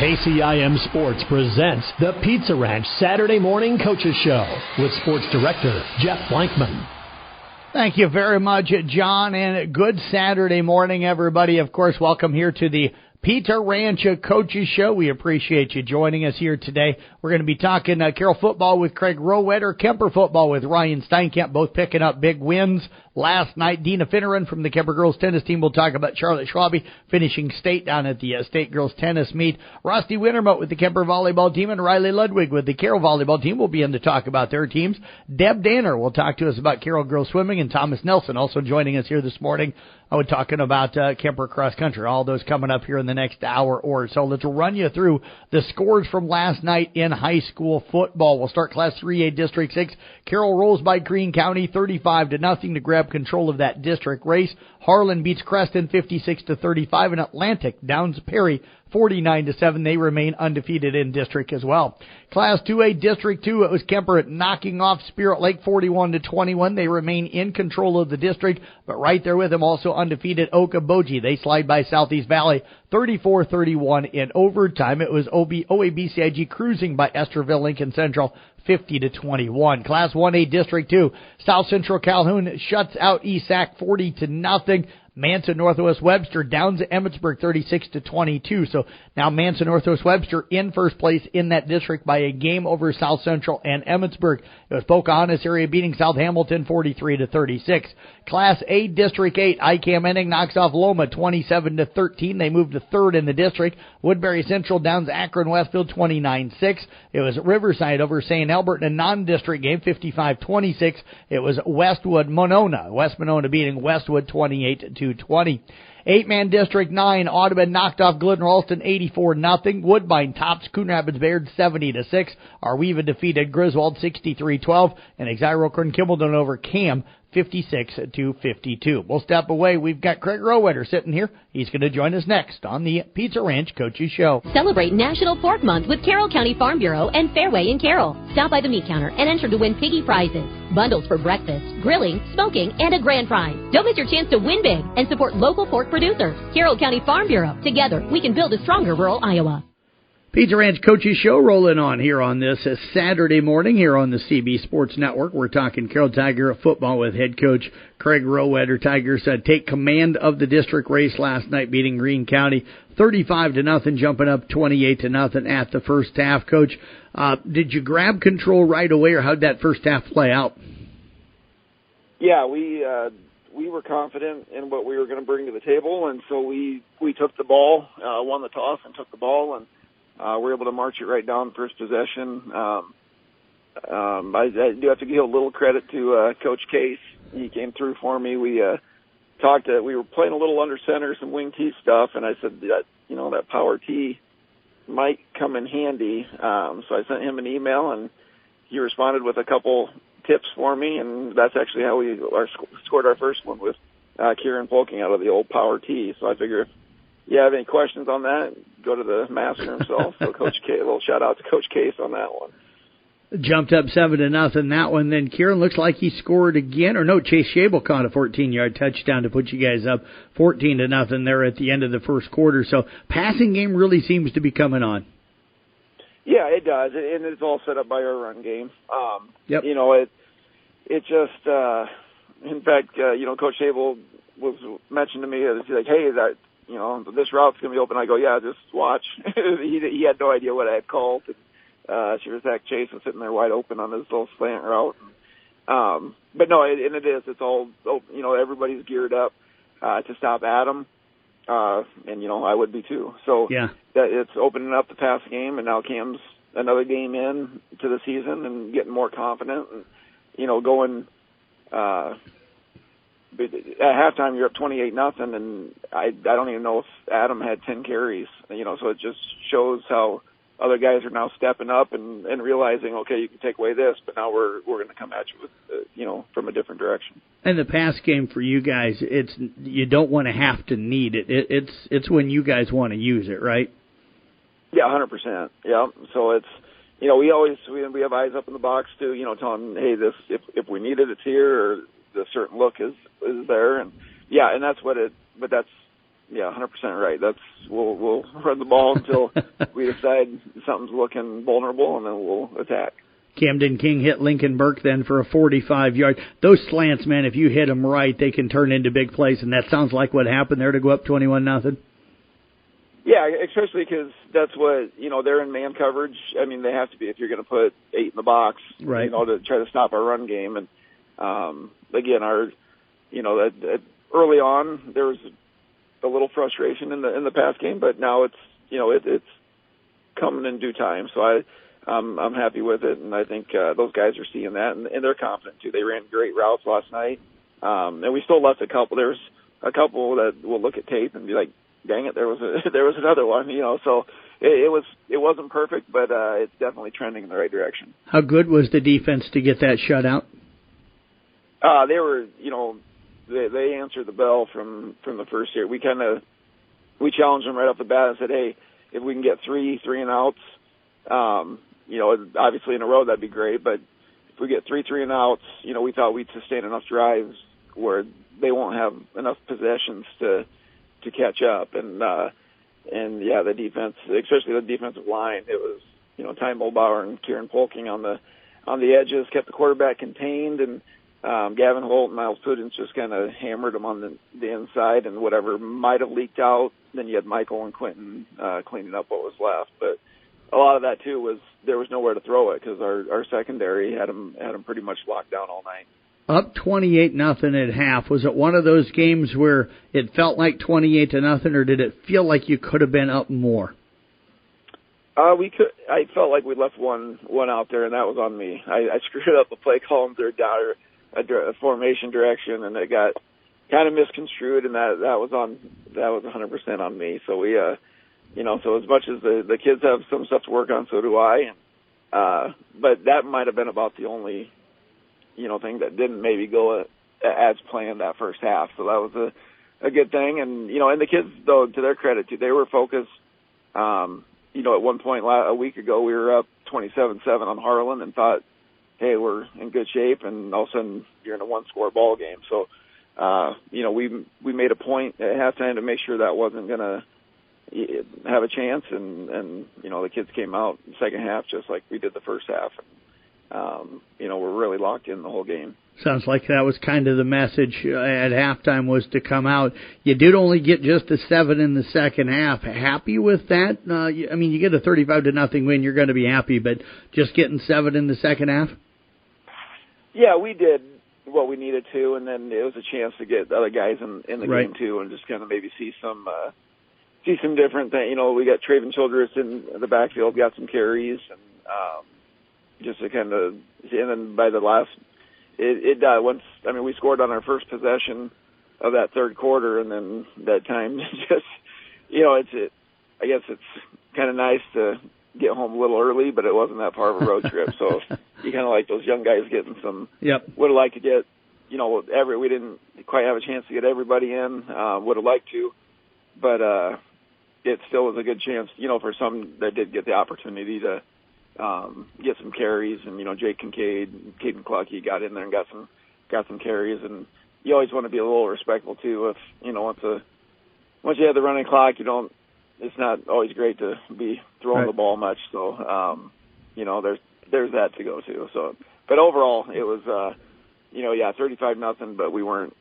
KCIM Sports presents the Pizza Ranch Saturday Morning Coaches Show with Sports Director Jeff Blankman. Thank you very much, John, and good Saturday morning, everybody. Of course, welcome here to the Pizza Ranch Coaches Show. We appreciate you joining us here today. We're going to be talking Carroll football with Craig Rowetter, Kemper football with Ryan Steinkamp, both picking up big wins last night. Dina Finneran from the Kemper girls tennis team will talk about Charlotte Schwabe finishing state down at the state girls tennis meet. Rusty Wintermote with the Kemper volleyball team and Riley Ludwig with the Carroll volleyball team will be in to talk about their teams. Deb Danner will talk to us about Carroll girls swimming, and Thomas Nelson also joining us here this morning. We're talking about Kemper cross country. All those coming up here in the next hour or so. Let's run you through the scores from last night in high school football. We'll start Class 3A District 6. Carroll rolls by Greene County 35-0 to grab control of that district race. Harlan beats Creston 56-35, and Atlantic downs Perry 49-7. They remain undefeated in district as well. Class 2A District 2, it was Kemper knocking off Spirit Lake 41-21. They remain in control of the district, but right there with them also undefeated Okoboji. They slide by Southeast Valley 34-31 in overtime. It was OABCIG cruising by Esterville Lincoln Central 50-21. Class 1A District 2, South Central Calhoun shuts out ESAC 40-0. Manson Northwest Webster downs Emmetsburg 36-22. So now Manson Northwest Webster in first place in that district by a game over South Central and Emmetsburg. It was Pocahontas area beating South Hamilton 43-36. Class A District 8, ICAM Enning knocks off Loma 27-13. They moved to third in the district. Woodbury Central downs Akron Westfield 29-6. It was Riverside over St. Albert in a non-district game 55-26. It was West Monona beating Westwood 28-20. 8-man District 9, Audubon knocked off Glidden Ralston 84-0. Woodbine tops Coon Rapids Bayard 70-6. Arweva defeated Griswold 63-12. And Exira Kimballton over Cam 56-52. We'll step away. We've got Craig Rowetter sitting here. He's going to join us next on the Pizza Ranch Coaches Show. Celebrate National Pork Month with Carroll County Farm Bureau and Fairway in Carroll. Stop by the meat counter and enter to win piggy prizes, bundles for breakfast, grilling, smoking, and a grand prize. Don't miss your chance to win big and support local pork producers. Carroll County Farm Bureau. Together, we can build a stronger rural Iowa. Pizza Ranch Coaches Show rolling on here on this Saturday morning here on the CB Sports Network. We're talking Carroll Tiger football with head coach Craig Rowetter. Tigers take command of the district race last night, beating Greene County 35-0, jumping up 28-0 at the first half. Coach, did you grab control right away, or how'd that first half play out? Yeah, we were confident in what we were going to bring to the table, and so we took the ball, won the toss, and took the ball, and we're able to march it right down first possession. I do have to give a little credit to Coach Case. He came through for me. We were playing a little under center, some wing tee stuff, and I said that that power tee might come in handy. So I sent him an email, and he responded with a couple tips for me, and that's actually how we scored our first one with Kieran Polking out of the old power tee. So I figure if you have any questions on that, go to the master himself. So Coach Case, a little shout out to Coach Case on that one. Jumped up 7-0 that one. Then Kieran looks like he scored again. Or no, Chase Shable caught a 14-yard touchdown to put you guys up 14-0 there at the end of the first quarter. So passing game really seems to be coming on. Yeah, it does, and it's all set up by our run game. Yep. It just, in fact, Coach Shable was mentioned to me. He's like, hey, that. This route's going to be open. I go, yeah, just watch. He had no idea what I had called. Shirzak Chase was sitting there wide open on his little slant route. But no, it is. It's all, everybody's geared up to stop Adam. And, I would be too. So yeah, it's opening up the pass game, and now Cam's another game in to the season and getting more confident and, going at halftime you're up 28-0, and I don't even know if Adam had 10 carries. So it just shows how other guys are now stepping up and realizing, okay, you can take away this, but now we're going to come at you with from a different direction. And the pass game for you guys, you don't want to have to need it. It's when you guys want to use it, right? Yeah, 100%. Yeah. So it's we have eyes up in the box too. Telling them, hey, this if we need it, it's here, or the certain look is there, and yeah, and that's what it. But that's 100% right. We'll run the ball until we decide something's looking vulnerable, and then we'll attack. Camden King hit Lincoln Burke then for a 45-yard. Those slants, man, if you hit them right, they can turn into big plays, and that sounds like what happened there to go up 21-0. Yeah, especially because that's what, they're in man coverage. I mean, they have to be if you're going to put 8 in the box, right, to try to stop our run game. And, again, that early on there was a little frustration in the pass game, but now it's, it's coming in due time. So I'm happy with it, and I think those guys are seeing that, and they're confident too. They ran great routes last night, and we still left a couple. There's a couple that will look at tape and be like, "Dang it, there was another one." So it wasn't perfect, but it's definitely trending in the right direction. How good was the defense to get that shutout? They were, they answered the bell from the first year. We challenged them right off the bat and said, "Hey, if we can get three and outs." Obviously in a row that'd be great, but if we get 3 and outs, we thought we'd sustain enough drives where they won't have enough possessions to catch up. And the defense, especially the defensive line, it was, Ty Mulbauer and Kieran Polking on the edges, kept the quarterback contained, and Gavin Holt and Miles Puddens just kind of hammered them on the inside, and whatever might have leaked out, then you had Michael and Quentin cleaning up what was left. But a lot of that too was there was nowhere to throw it because our secondary had them pretty much locked down all night. Up 28-0 at half. Was it one of those games where it felt like 28-0, or did it feel like you could have been up more? I felt like we left one out there, and that was on me. I screwed up the play call in third down, a formation direction, and it got kind of misconstrued, and that was 100% on me. So we, so as much as the kids have some stuff to work on, so do I. And, but that might have been about the only, thing that didn't maybe go as planned that first half. So that was a good thing. And, and the kids, though, to their credit, too, they were focused. At one point a week ago, we were up 27-7 on Harlan and thought, hey, we're in good shape. And all of a sudden you're in a 1-score ball game. So, we made a point at halftime to make sure that wasn't going to have a chance. And, the kids came out in the second half just like we did the first half. We're really locked in the whole game. Sounds like that was kind of the message at halftime, was to come out. You did only get just a 7 in the second half. Happy with that? You get a 35-0 win, you're going to be happy, but just getting 7 in the second half? Yeah, we did what we needed to, and then it was a chance to get other guys in the right. game too, and just kind of maybe see some different things. We got Traven Childress in the backfield, got some carries, and just to kind of, and then by the last, we scored on our first possession of that third quarter, and then that time just, I guess it's kind of nice to get home a little early, but it wasn't that far of a road trip, so you kind of like those young guys getting some. Yep. Would have liked to get, we didn't quite have a chance to get everybody in. Would have liked to, but it still was a good chance, for some that did get the opportunity to get some carries, and Jake Kincaid, Caden Clucky got in there and got some carries, and you always want to be a little respectful too. If once you have the running clock, it's not always great to be throwing right. the ball much. So there's that to go to. So, but overall it was 35-0, but we weren't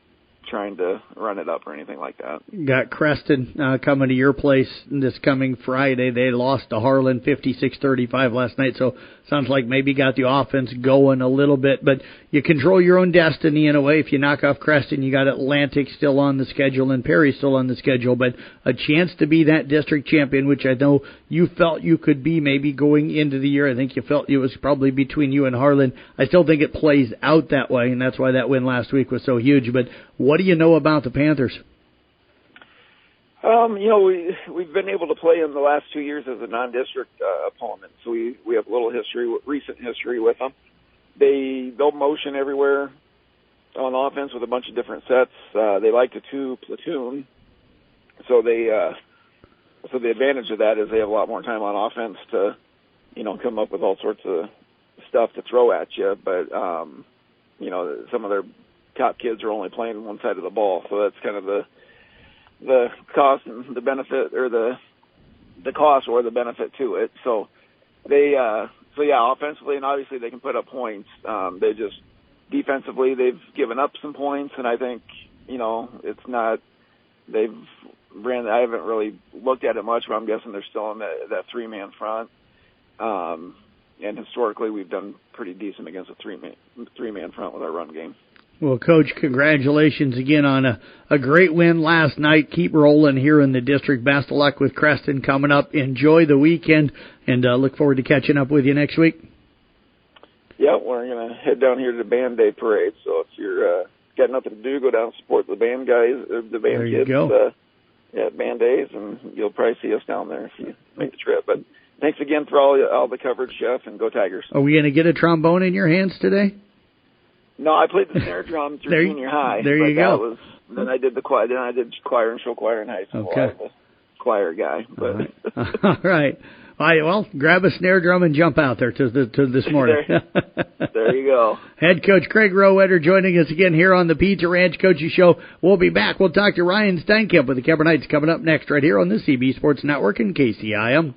trying to run it up or anything like that. Got Creston coming to your place this coming Friday. They lost to Harlan 56-35 last night, so sounds like maybe got the offense going a little bit. But you control your own destiny in a way. If you knock off Creston, you got Atlantic still on the schedule and Perry still on the schedule, but a chance to be that district champion, which I know you felt you could be maybe going into the year. I think you felt it was probably between you and Harlan. I still think it plays out that way, and that's why that win last week was so huge. But what do you know about the Panthers? We've been able to play in the last 2 years as a non-district opponent, so we have a little recent history with them. They'll motion everywhere on offense with a bunch of different sets. They like to 2 platoon, so the advantage of that is they have a lot more time on offense to, come up with all sorts of stuff to throw at you. But some of their top kids are only playing one side of the ball, so that's kind of the the cost and the benefit, or the cost or the benefit to it. So offensively, and obviously they can put up points. They just defensively, they've given up some points, and I think, it's not, I haven't really looked at it much, but I'm guessing they're still in that three-man front. And historically, we've done pretty decent against a three-man front with our run game. Well, Coach, congratulations again on a great win last night. Keep rolling here in the district. Best of luck with Creston coming up. Enjoy the weekend, and look forward to catching up with you next week. Yeah, we're going to head down here to the Band Day Parade. So if you're got nothing to do, go down and support the band guys, or the band there kids. You go. At Band Days, and you'll probably see us down there if you make the trip. But thanks again for all the coverage, Jeff, and go Tigers. Are we going to get a trombone in your hands today? No, I played the snare drum through junior high. There you go. Then I did choir and show choir in high school. Okay. I was a choir guy. But All right. Well, grab a snare drum and jump out there to this morning. There you go. Head coach Craig Rowetter joining us again here on the Pizza Ranch Coaches Show. We'll be back. We'll talk to Ryan Steinkamp with the Kemper Knights coming up next right here on the CB Sports Network and KCIM.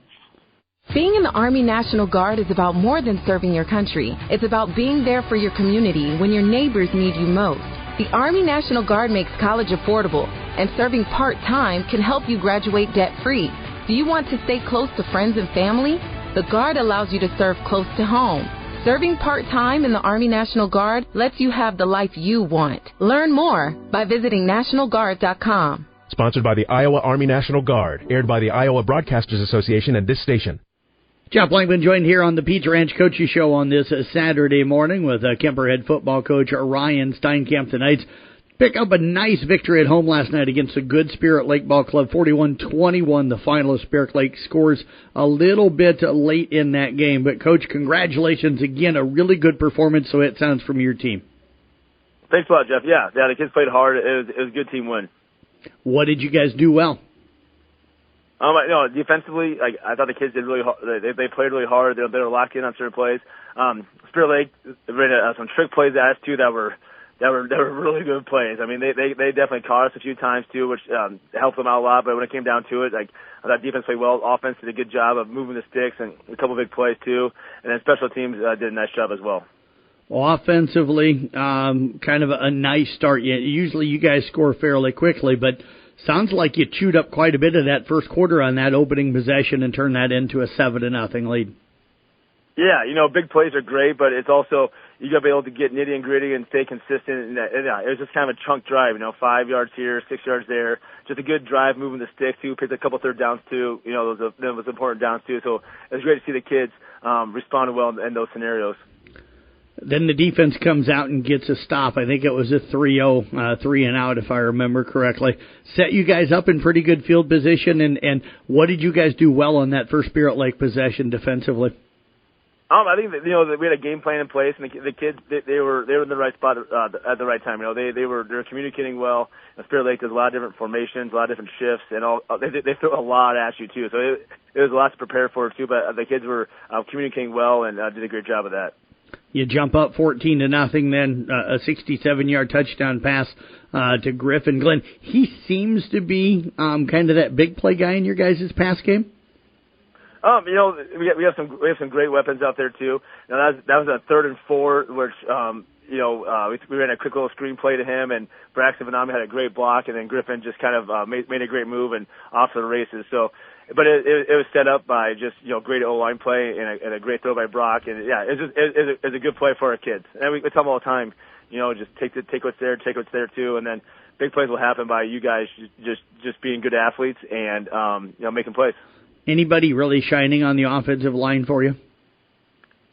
Being in the Army National Guard is about more than serving your country. It's about being there for your community when your neighbors need you most. The Army National Guard makes college affordable, and serving part-time can help you graduate debt-free. Do you want to stay close to friends and family? The Guard allows you to serve close to home. Serving part-time in the Army National Guard lets you have the life you want. Learn more by visiting NationalGuard.com. Sponsored by the Iowa Army National Guard. Aired by the Iowa Broadcasters Association and this station. Jeff Blankman joined here on the Pizza Ranch Coaches Show on this Saturday morning with Kemper head football coach Ryan Steinkamp. The Knights pick up a nice victory at home last night against the Good Spirit Lake Ball Club, 41-21. The final, Spirit Lake scores a little bit late in that game. But, Coach, congratulations again. A really good performance, so it sounds, from your team. Thanks a lot, Jeff. Yeah, the kids played hard. It was a good team win. What did you guys do well? Defensively, I thought the kids did really hard. They played really hard. They were locked in on certain plays. Spirit Lake ran some trick plays at us too that were really good plays. I mean, they definitely caught us a few times too, which helped them out a lot. But when it came down to it, I thought defense played well. Offense did a good job of moving the sticks and a couple big plays too. And then special teams did a nice job as well. Offensively, kind of a nice start. Usually you guys score fairly quickly, but sounds like you chewed up quite a bit of that first quarter on that opening possession and turned that into a 7-0 lead. Yeah, big plays are great, but it's also you got to be able to get nitty and gritty and stay consistent. And it was just kind of a chunk drive, 5 yards here, 6 yards there. Just a good drive, moving the stick too. Picked a couple third downs too. Those was important downs too. So it was great to see the kids respond well in those scenarios. Then the defense comes out and gets a stop. I think it was a 3-0, 3 and out, if I remember correctly. Set you guys up in pretty good field position, and what did you guys do well on that first Spirit Lake possession defensively? I think that, we had a game plan in place, and the kids they were in the right spot at the right time. They were communicating well. Spirit Lake does a lot of different formations, a lot of different shifts, and they throw a lot at you too. So it was a lot to prepare for too. But the kids were communicating well and did a great job of that. You jump up 14-0, then a 67-yard touchdown pass to Griffin Glenn. He seems to be kind of that big play guy in your guys' pass game. We have some great weapons out there too. Now that was a 3rd and 4, which we ran a quick little screen play to him, and Braxton Vanami had a great block, and then Griffin just kind of made a great move and off to the races. So. But it was set up by just great O-line play and a great throw by Brock, and yeah, it's a good play for our kids. And we tell them all the time, just take what's there too, and then big plays will happen by you guys just being good athletes and making plays. Anybody really shining on the offensive line for you?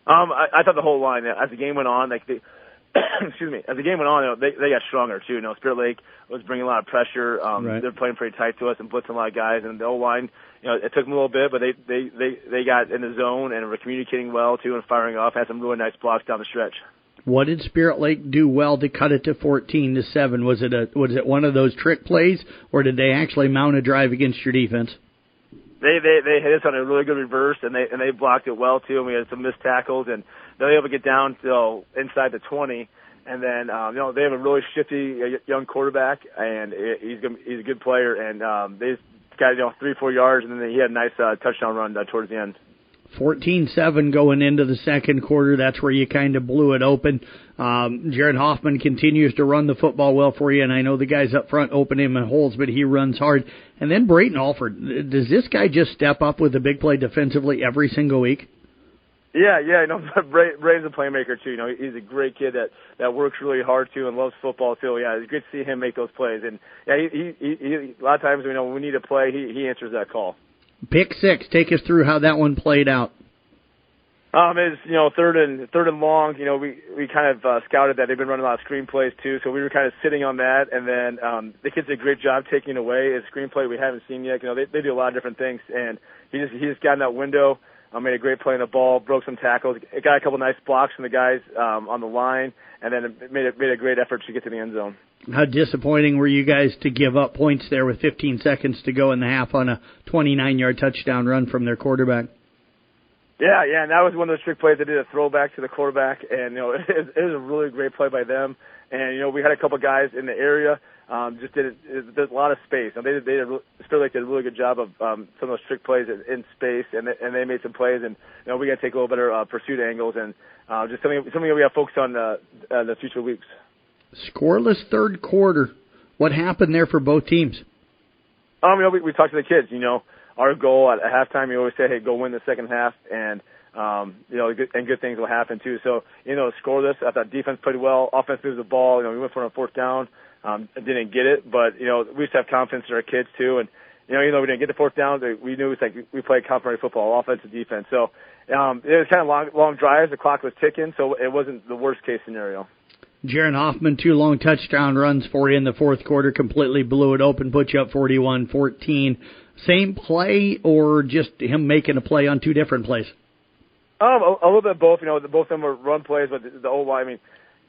I thought the whole line as the game went on, as the game went on, they got stronger too. Spirit Lake was bringing a lot of pressure. Right. They're playing pretty tight to us and blitzing a lot of guys, and the O-line. It took them a little bit, but they got in the zone and were communicating well too and firing off. Had some really nice blocks down the stretch. What did Spirit Lake do well to cut it to 14-7? Was it one of those trick plays, or did they actually mount a drive against your defense? They hit us on a really good reverse, and they blocked it well too. And we had some missed tackles, and they were able to get down to inside the 20. And then, they have a really shifty young quarterback, and he's a good player. And they just got 3-4 yards, and then he had a nice touchdown run towards the end. 14-7 going into the second quarter. That's where you kind of blew it open. Jared Hoffman continues to run the football well for you, and I know the guys up front open him in holes, but he runs hard. And then Brayton Alford. Does this guy just step up with a big play defensively every single week? Yeah, Bray's a playmaker too. He's a great kid that works really hard too and loves football too. Yeah, it's good to see him make those plays. And yeah, he a lot of times when we need a play, he answers that call. Pick six. Take us through how that one played out. It's third and long. We kind of scouted that they've been running a lot of screen plays too, so we were kind of sitting on that. And then the kids did a great job taking away a screenplay we haven't seen yet. They do a lot of different things, and he just got in that window. Made a great play on the ball, broke some tackles, got a couple nice blocks from the guys on the line, and then made a great effort to get to the end zone. How disappointing were you guys to give up points there with 15 seconds to go in the half on a 29-yard touchdown run from their quarterback? Yeah, and that was one of those trick plays. They did a throwback to the quarterback, and it was a really great play by them. And we had a couple guys in the area. There's a lot of space. They did a really good job of some of those trick plays in space, and they made some plays. And we got to take a little better pursuit angles, and just something we have focused on the future weeks. Scoreless third quarter. What happened there for both teams? We talked to the kids. Our goal at halftime, you always say, hey, go win the second half, and good things will happen too. So, scoreless. I thought defense played well. Offense moves the ball. We went for a fourth down. Didn't get it, but we just have confidence in our kids too. And even though we didn't get the fourth down, we knew it's like we played complementary football, offense and defense. So it was kind of long drives. The clock was ticking, so it wasn't the worst case scenario. Jaron Hoffman, 2 long touchdown runs for you in the fourth quarter, completely blew it open, put you up 41-14. Same play or just him making a play on 2 different plays? A little bit of both. Both of them were run plays, but the O-line,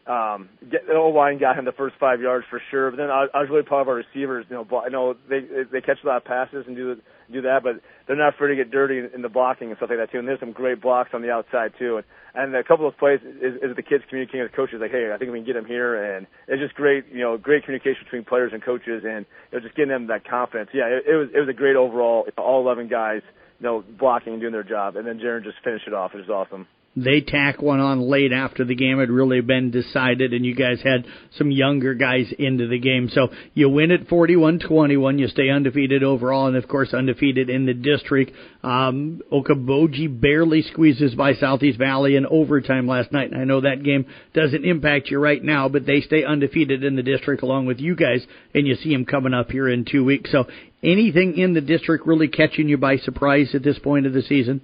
the O-line got him the first 5 yards for sure. But then I was really proud of our receivers. They catch a lot of passes and do that, but they're not afraid to get dirty in the blocking and stuff like that too. And there's some great blocks on the outside too. And a couple of plays is the kids communicating with coaches like, hey, I think we can get him here. And it's just great, great communication between players and coaches, and just getting them that confidence. Yeah, it was a great overall. All 11 guys, blocking and doing their job, and then Jaron just finished it off. It was awesome. They tack one on late after the game had really been decided, and you guys had some younger guys into the game. So you win at 41-21. You stay undefeated overall, and, of course, undefeated in the district. Okoboji barely squeezes by Southeast Valley in overtime last night. And I know that game doesn't impact you right now, but they stay undefeated in the district along with you guys, and you see them coming up here in 2 weeks. So anything in the district really catching you by surprise at this point of the season?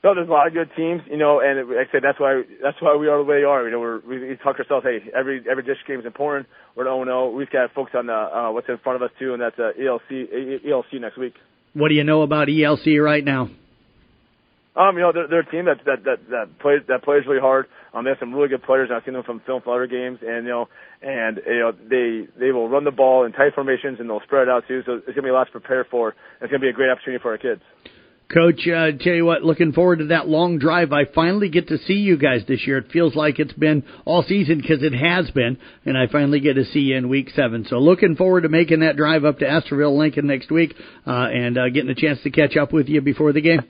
No, there's a lot of good teams, and like I said, that's why we are the way we are. We talk to ourselves, hey, every district game is important. We're 0-0. We've got to focus on what's in front of us too, and that's ELC next week. What do you know about ELC right now? They're a team that plays really hard. They have some really good players. I've seen them from film for other games, and they will run the ball in tight formations, and they'll spread it out too. So it's gonna be a lot to prepare for. It's gonna be a great opportunity for our kids. Coach, tell you what, looking forward to that long drive. I finally get to see you guys this year. It feels like it's been all season because it has been, and I finally get to see you in Week 7. So looking forward to making that drive up to Estherville, Lincoln next week, and getting a chance to catch up with you before the game.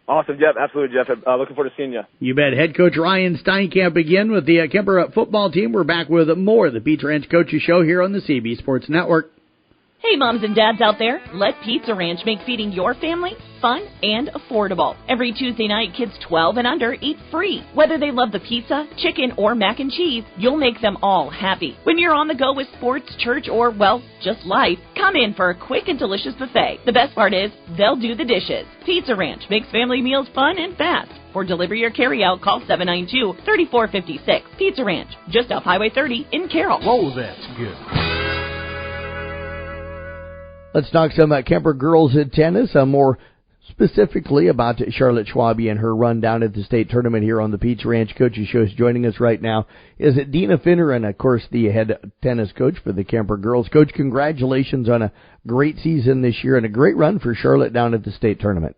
Awesome, Jeff. Absolutely, Jeff. Looking forward to seeing you. You bet. Head coach Ryan Steinkamp again with the Kemper football team. We're back with more of the Pizza Ranch Coaches Show here on the CB Sports Network. Hey, moms and dads out there, let Pizza Ranch make feeding your family fun and affordable. Every Tuesday night, kids 12 and under eat free. Whether they love the pizza, chicken, or mac and cheese, you'll make them all happy. When you're on the go with sports, church, or, well, just life, come in for a quick and delicious buffet. The best part is, they'll do the dishes. Pizza Ranch makes family meals fun and fast. For delivery or carry-out, call 792-3456. Pizza Ranch, just off Highway 30 in Carroll. Whoa, that's good. Let's talk some Kemper girls tennis, more specifically about Charlotte Schwabe and her run down at the state tournament here on the Pizza Ranch Coaches Show. Joining us right now is Dina Finner, and, of course, the head tennis coach for the Kemper girls. Coach, congratulations on a great season this year and a great run for Charlotte down at the state tournament.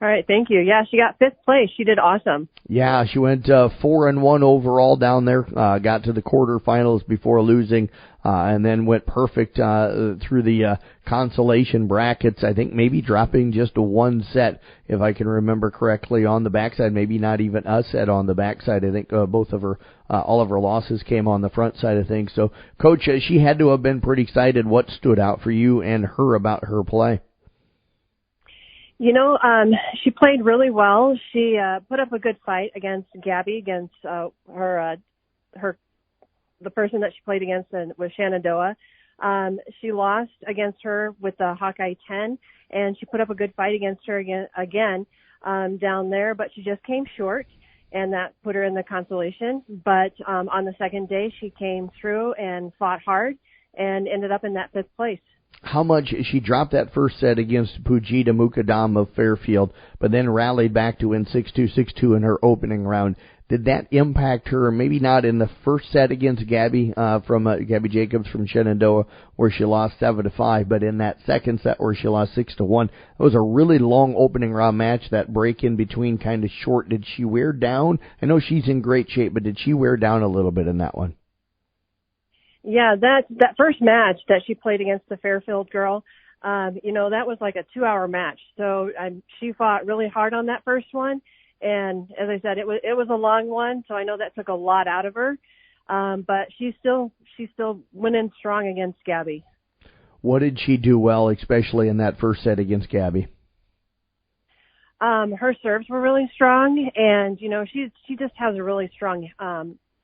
All right, thank you. Yeah, she got 5th place. She did awesome. Yeah, she went 4-1 overall down there. Got to the quarterfinals before losing, and then went perfect through the consolation brackets. I think maybe dropping just one set, if I can remember correctly, on the backside. Maybe not even a set on the backside. I think both of her, all of her losses came on the front side of things. So, Coach, she had to have been pretty excited. What stood out for you and her about her play? You know, she played really well. She put up a good fight against Gabby, against the person that she played against was Shenandoah. She lost against her with the Hawkeye 10, and she put up a good fight against her again down there, but she just came short, and that put her in the consolation. But on the second day, she came through and fought hard and ended up in that 5th place. How much she dropped that first set against Pujita Mukadam of Fairfield, but then rallied back to win 6-2, 6-2 in her opening round. Did that impact her? Maybe not in the first set against Gabby Gabby Jacobs from Shenandoah, where she lost 7-5, but in that second set where she lost 6-1. It was a really long opening round match. That break in between kind of short. Did she wear down? I know she's in great shape, but did she wear down a little bit in that one? Yeah, that first match that she played against the Fairfield girl, you know, that was like a 2-hour match. So she fought really hard on that first one, and as I said, it was a long one. So I know that took a lot out of her, but she's still winning strong against Gabby. What did she do well, especially in that first set against Gabby? Her serves were really strong, and you know, she just has a really strong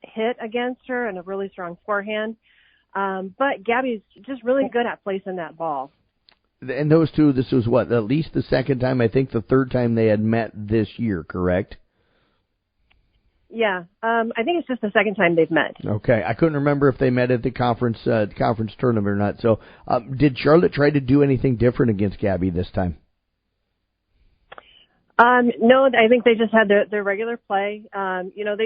hit against her and a really strong forehand. But Gabby's just really good at placing that ball. And those two, this was what, at least the second time, I think the third time they had met this year, correct? Yeah, I think it's just the second time they've met. Okay, I couldn't remember if they met at the conference tournament or not. So, did Charlotte try to do anything different against Gabby this time? No, I think they just had their regular play. You know,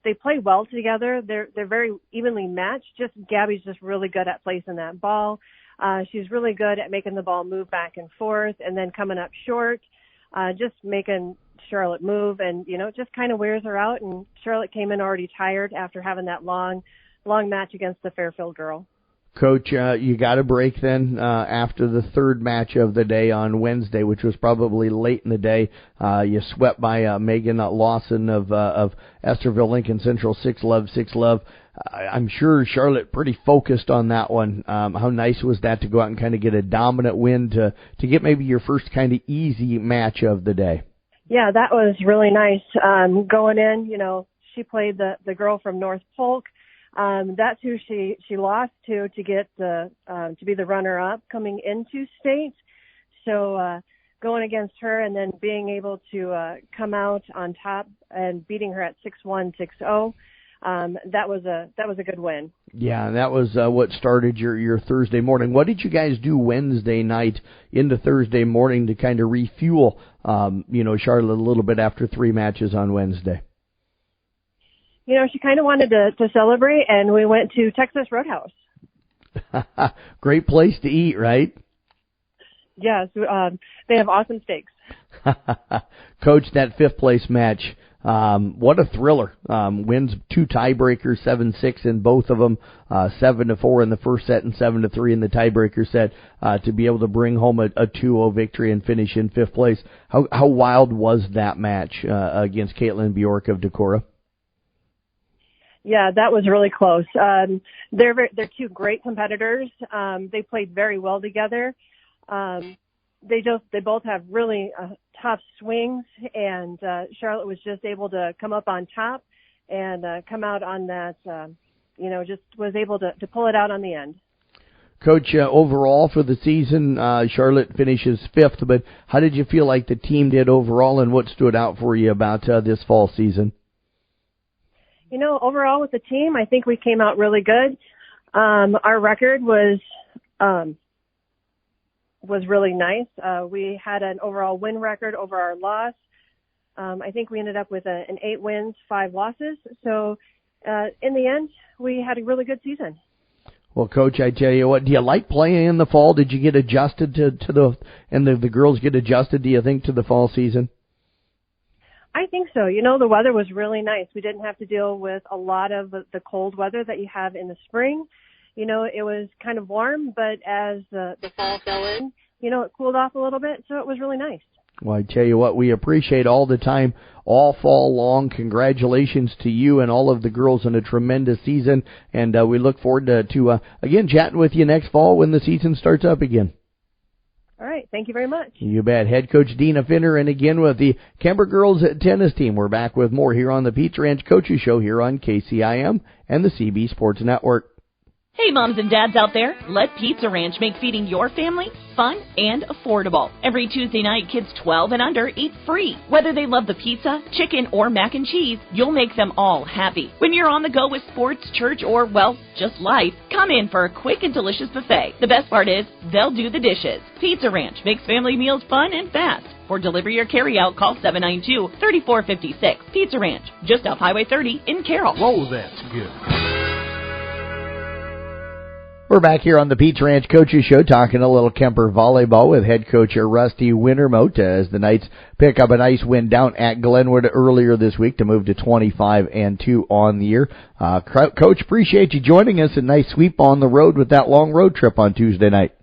they play well together. They're very evenly matched. Just Gabby's just really good at placing that ball. She's really good at making the ball move back and forth and then coming up short, just making Charlotte move, and you know, it just kind of wears her out. And Charlotte came in already tired after having that long match against the Fairfield girl. Coach, you got a break then after the third match of the day on Wednesday, which was probably late in the day. You swept by Megan Lawson of Estherville Lincoln Central, 6-love. I'm sure Charlotte pretty focused on that one. How nice was that to go out and kind of get a dominant win to get maybe your first kind of easy match of the day? Yeah, that was really nice. Going in, you know, she played the girl from North Polk. That's who she lost to get to be the runner-up coming into state. So going against her and then being able to come out on top and beating her at 6-1, 6-0, that was a good win. Yeah, that was what started your Thursday morning. What did you guys do Wednesday night into Thursday morning to kind of refuel, Charlotte a little bit after 3 matches on Wednesday? You know, she kind of wanted to celebrate, and we went to Texas Roadhouse. Great place to eat, right? Yes, they have awesome steaks. Coach, that 5th place match, what a thriller. Wins 2 tiebreakers, 7-6 in both of them, 7-4 in the first set and 7-3 in the tiebreaker set, to be able to bring home a 2-0 victory and finish in 5th place. How wild was that match against Caitlin Bjork of Decorah? Yeah, that was really close. They're 2 great competitors. They played very well together. They both have really tough swings, and Charlotte was just able to come up on top and come out on that. Just was able to pull it out on the end. Coach, overall for the season, Charlotte finishes 5th, but how did you feel like the team did overall, and what stood out for you about this fall season? You know, overall with the team, I think we came out really good. Our record was really nice. We had an overall win record over our loss. I think we ended up with an 8 wins, 5 losses. So in the end, we had a really good season. Well, Coach, I tell you what, do you like playing in the fall? Did you get adjusted to the girls get adjusted, do you think, to the fall season? I think so. You know, the weather was really nice. We didn't have to deal with a lot of the cold weather that you have in the spring. You know, it was kind of warm, but as the fall fell in, you know, it cooled off a little bit, so it was really nice. Well, I tell you what, we appreciate all the time, all fall long. Congratulations to you and all of the girls on a tremendous season, and we look forward to again, chatting with you next fall when the season starts up again. All right. Thank you very much. You bet. Head coach Dina Finner, and again with the Kemper girls tennis team. We're back with more here on the Pizza Ranch Coaches Show here on KCIM and the CB Sports Network. Hey, moms and dads out there, let Pizza Ranch make feeding your family fun and affordable. Every Tuesday night, kids 12 and under eat free. Whether they love the pizza, chicken, or mac and cheese, you'll make them all happy. When you're on the go with sports, church, or, well, just life, come in for a quick and delicious buffet. The best part is, they'll do the dishes. Pizza Ranch makes family meals fun and fast. For delivery or carry-out, call 792-3456. Pizza Ranch, just off Highway 30 in Carroll. Whoa, that's good. We're back here on the Pizza Ranch Coaches Show talking a little Kemper volleyball with head coach Rusty Wintermote as the Knights pick up a nice win down at Glenwood earlier this week to move to 25-2 on the year. Coach, appreciate you joining us. A nice sweep on the road with that long road trip on Tuesday night.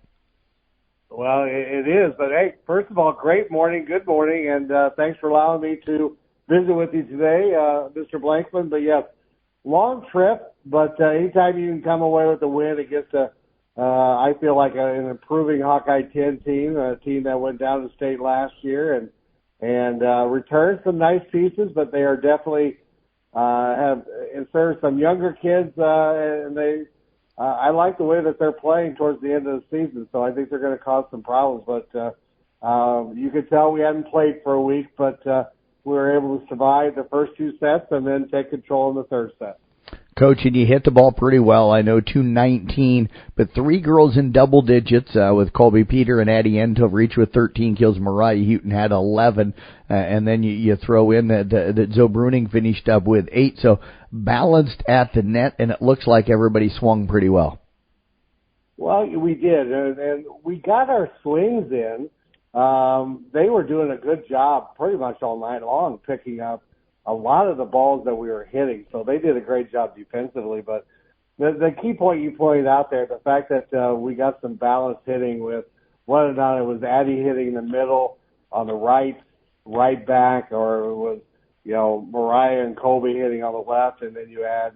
Well, it is. But, hey, first of all, great morning, good morning, and thanks for allowing me to visit with you today, Mr. Blankman. But, yes, long trip, but anytime you can come away with a win against I feel like an improving Hawkeye 10 team, a team that went down to state last year and returned some nice pieces, but they are definitely have inserted some younger kids, and they I like the way that they're playing towards the end of the season, so I think they're going to cause some problems. But you could tell we hadn't played for a week, but we were able to survive the first two sets and then take control in the third set. Coach, and you hit the ball pretty well. I know 219, but three girls in double digits with Colby Peter and Addie Entov reached with 13 kills. Mariah Houghton had 11, and then you throw in that Zoe Bruning finished up with 8. So balanced at the net, and it looks like everybody swung pretty well. Well, we did, and we got our swings in. They were doing a good job pretty much all night long picking up a lot of the balls that we were hitting, so they did a great job defensively. But the key point you pointed out there, the fact that we got some balanced hitting with whether or not it was Addie hitting in the middle on the right back, or it was, you know, Mariah and Colby hitting on the left, and then you add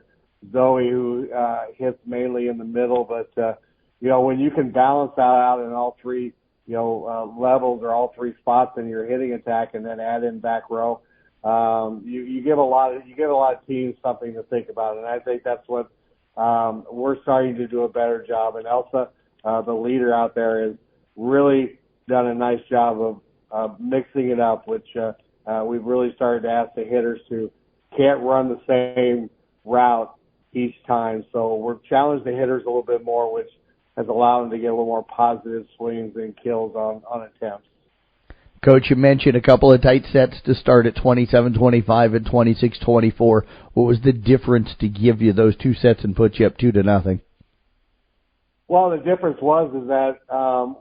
Zoe who hits mainly in the middle. But, you know, when you can balance that out in all three, you know, levels or all three spots in your hitting attack and then add in back row, you give a lot of teams something to think about, and I think that's what we're starting to do a better job. And Elsa, the leader out there, has really done a nice job of mixing it up, which we've really started to ask the hitters to can't run the same route each time. So we're challenged the hitters a little bit more, which has allowed them to get a little more positive swings and kills on attempts. Coach, you mentioned a couple of tight sets to start at 27-25 and 26-24. What was the difference to give you those two sets and put you up 2-0? Well, the difference is that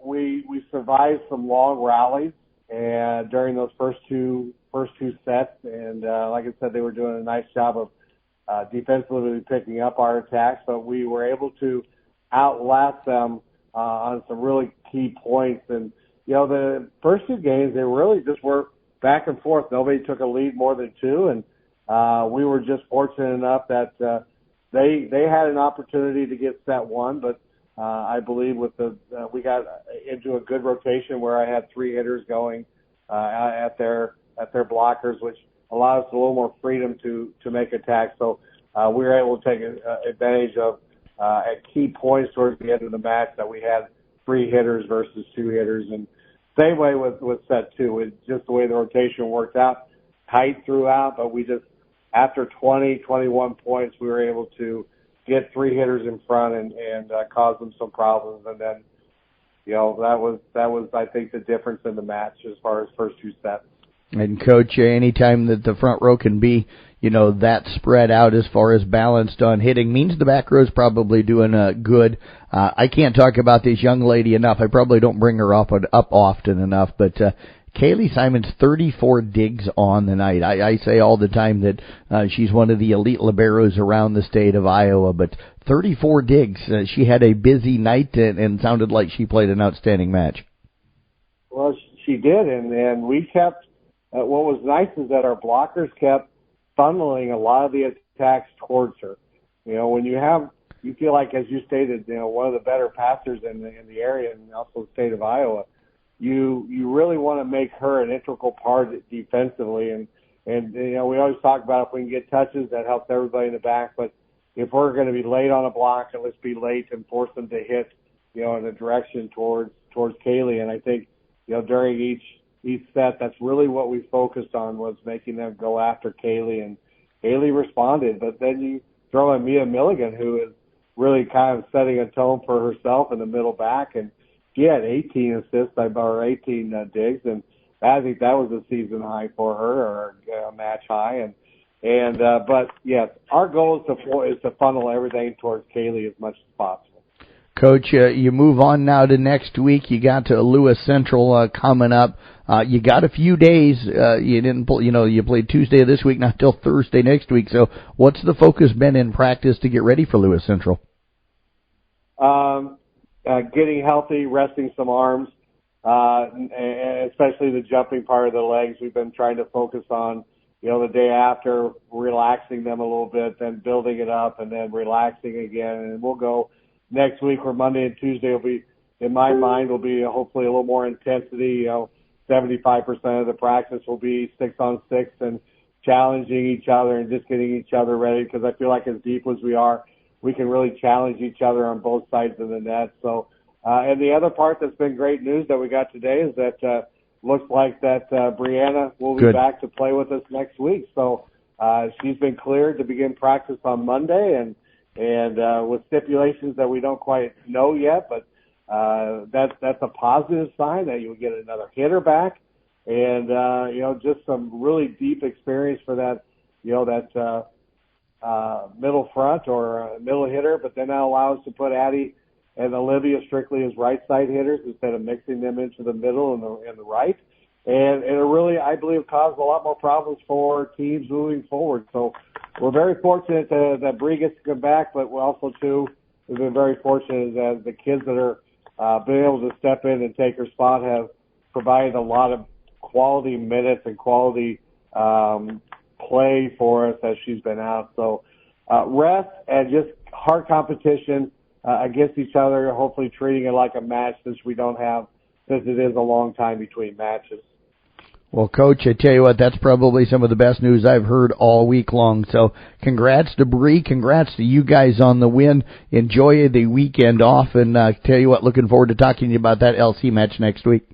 we survived some long rallies and during those first two sets, and like I said, they were doing a nice job of defensively picking up our attacks, but we were able to outlast them on some really key points. And you know, the first two games, they really just were back and forth. Nobody took a lead more than two, and we were just fortunate enough that they had an opportunity to get set one, but I believe with we got into a good rotation where I had three hitters going at their blockers, which allowed us a little more freedom to make attacks. So we were able to take advantage of at key points towards the end of the match that we had three hitters versus two hitters. And same way with set two. It's just the way the rotation worked out, tight throughout, but we just, after 20, 21 points, we were able to get three hitters in front and cause them some problems. And then, you know, that was I think the difference in the match as far as first two sets. And, Coach, anytime that the front row can be, that spread out as far as balanced on hitting means the back row's probably doing good. I can't talk about this young lady enough. I probably don't bring her up often enough, but Kaylee Simons, 34 digs on the night. I say all the time that she's one of the elite liberos around the state of Iowa, but 34 digs. She had a busy night and sounded like she played an outstanding match. Well, she did, and we kept what was nice is that our blockers kept funneling a lot of the attacks towards her. When you feel like, as you stated, one of the better passers in the area and also the state of Iowa, you really want to make her an integral part defensively. And we always talk about if we can get touches, that helps everybody in the back. But if we're going to be late on a block, let's be late and force them to hit, in a direction towards Kaylee. And I think, during each set, that's really what we focused on, was making them go after Kaylee, and Kaylee responded. But then you throw in Mia Milligan, who is really kind of setting a tone for herself in the middle back, and she had 18 assists, or 18 digs, and I think that was a season high for her, or a match high. But yes, our goal is to funnel everything towards Kaylee as much as possible. Coach, you move on now to next week. You got to Lewis Central coming up. You got a few days. You played Tuesday of this week, not till Thursday next week. So what's the focus been in practice to get ready for Lewis Central? Getting healthy, resting some arms, and especially the jumping part of the legs. We've been trying to focus on, the day after, relaxing them a little bit, then building it up, and then relaxing again. And we'll go next week, where Monday and Tuesday will be, in my mind, will be hopefully a little more intensity. 75% of the practice will be 6-on-6 and challenging each other and just getting each other ready, because I feel like as deep as we are, we can really challenge each other on both sides of the net. So, and the other part that's been great news that we got today is that looks like that Brianna will be back to play with us next week. So she's been cleared to begin practice on Monday, and with stipulations that we don't quite know yet, but that's a positive sign that you'll get another hitter back, and just some really deep experience for that middle front or middle hitter. But then that allows us to put Addie and Olivia strictly as right side hitters instead of mixing them into the middle and the right, and it really, I believe, caused a lot more problems for teams moving forward. So we're very fortunate that Bree gets to come back, but we're also, too, we've been very fortunate that the kids that are being able to step in and take her spot have provided a lot of quality minutes and quality play for us as she's been out. So rest and just hard competition against each other, hopefully treating it like a match since it is a long time between matches. Well, Coach, I tell you what, that's probably some of the best news I've heard all week long. So congrats to Bree, congrats to you guys on the win. Enjoy the weekend off, and tell you what, looking forward to talking to you about that LC match next week.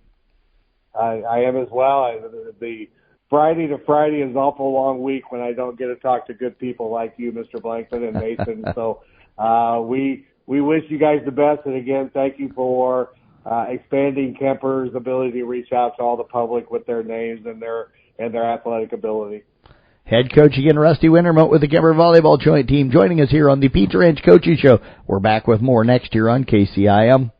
I am as well. The Friday to Friday is an awful long week when I don't get to talk to good people like you, Mr. Blankman and Mason. So we wish you guys the best, and again, thank you for expanding Kemper's ability to reach out to all the public with their names and their athletic ability. Head coach again, Rusty Wintermote with the Kemper Volleyball Joint Team, joining us here on the Pizza Ranch Coaches Show. We're back with more next year on KCIM.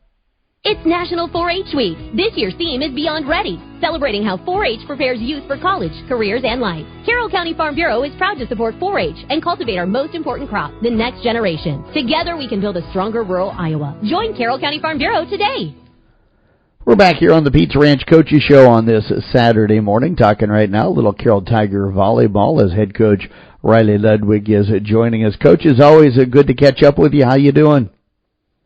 It's National 4-H Week. This year's theme is Beyond Ready, celebrating how 4-H prepares youth for college, careers, and life. Carroll County Farm Bureau is proud to support 4-H and cultivate our most important crop, the next generation. Together we can build a stronger rural Iowa. Join Carroll County Farm Bureau today. We're back here on the Pizza Ranch Coaches Show on this Saturday morning, talking right now little Carroll Tiger volleyball as head coach Riley Ludwig is joining us. Coach, as always, good to catch up with you. How you doing?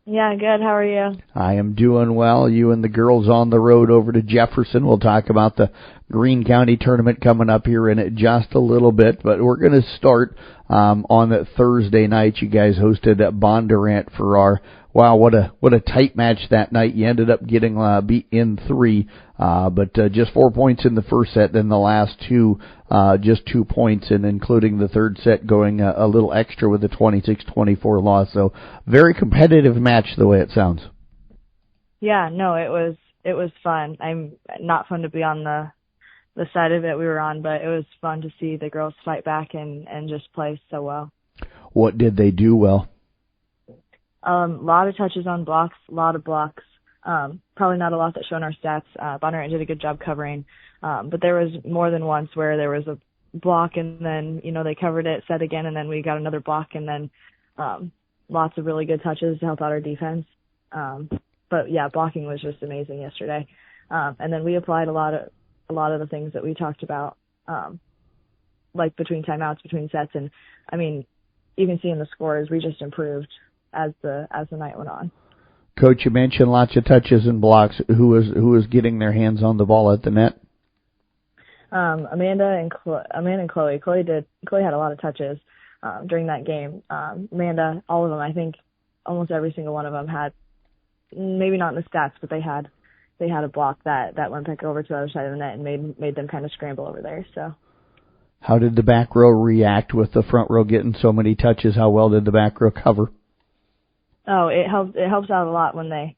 Yeah, good. How are you? I am doing well. You and the girls on the road over to Jefferson. We'll talk about the Greene County tournament coming up here in just a little bit, but we're going to start on that Thursday night. You guys hosted at Bondurant for our wow, what a tight match that night. You ended up getting beat in 3, but just 4 points in the first set. Then the last two, just 2 points, and including the third set going a little extra with a 26-24 loss. So very competitive match the way it sounds. Yeah, no, it was fun. I'm not fun to be on the the side of it we were on, but it was fun to see the girls fight back and just play so well. What did they do well? A lot of touches on blocks, a lot of blocks. Probably not a lot that show in our stats. Bondurant did a good job covering, but there was more than once where there was a block and then, they covered it, set again, and then we got another block, and then lots of really good touches to help out our defense. But yeah, blocking was just amazing yesterday. And then we applied a lot of the things that we talked about, like between timeouts, between sets, and I mean, even seeing the scores, we just improved as the night went on. Coach, you mentioned lots of touches and blocks. Who was getting their hands on the ball at the net? Amanda and Chloe. Chloe had a lot of touches during that game. Amanda, all of them. I think almost every single one of them had, maybe not in the stats, but they had a block that went back over to the other side of the net and made them kind of scramble over there. So. How did the back row react with the front row getting so many touches? How well did the back row cover? Oh, it helps out a lot when they're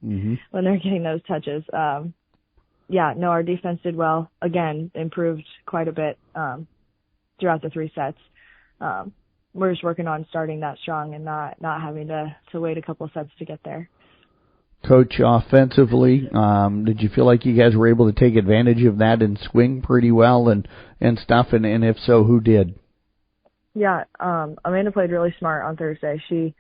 getting those touches. Our defense did well. Again, improved quite a bit throughout the 3 sets. We're just working on starting that strong and not having to wait a couple sets to get there. Coach, offensively, did you feel like you guys were able to take advantage of that and swing pretty well and stuff? And if so, who did? Yeah, Amanda played really smart on Thursday. She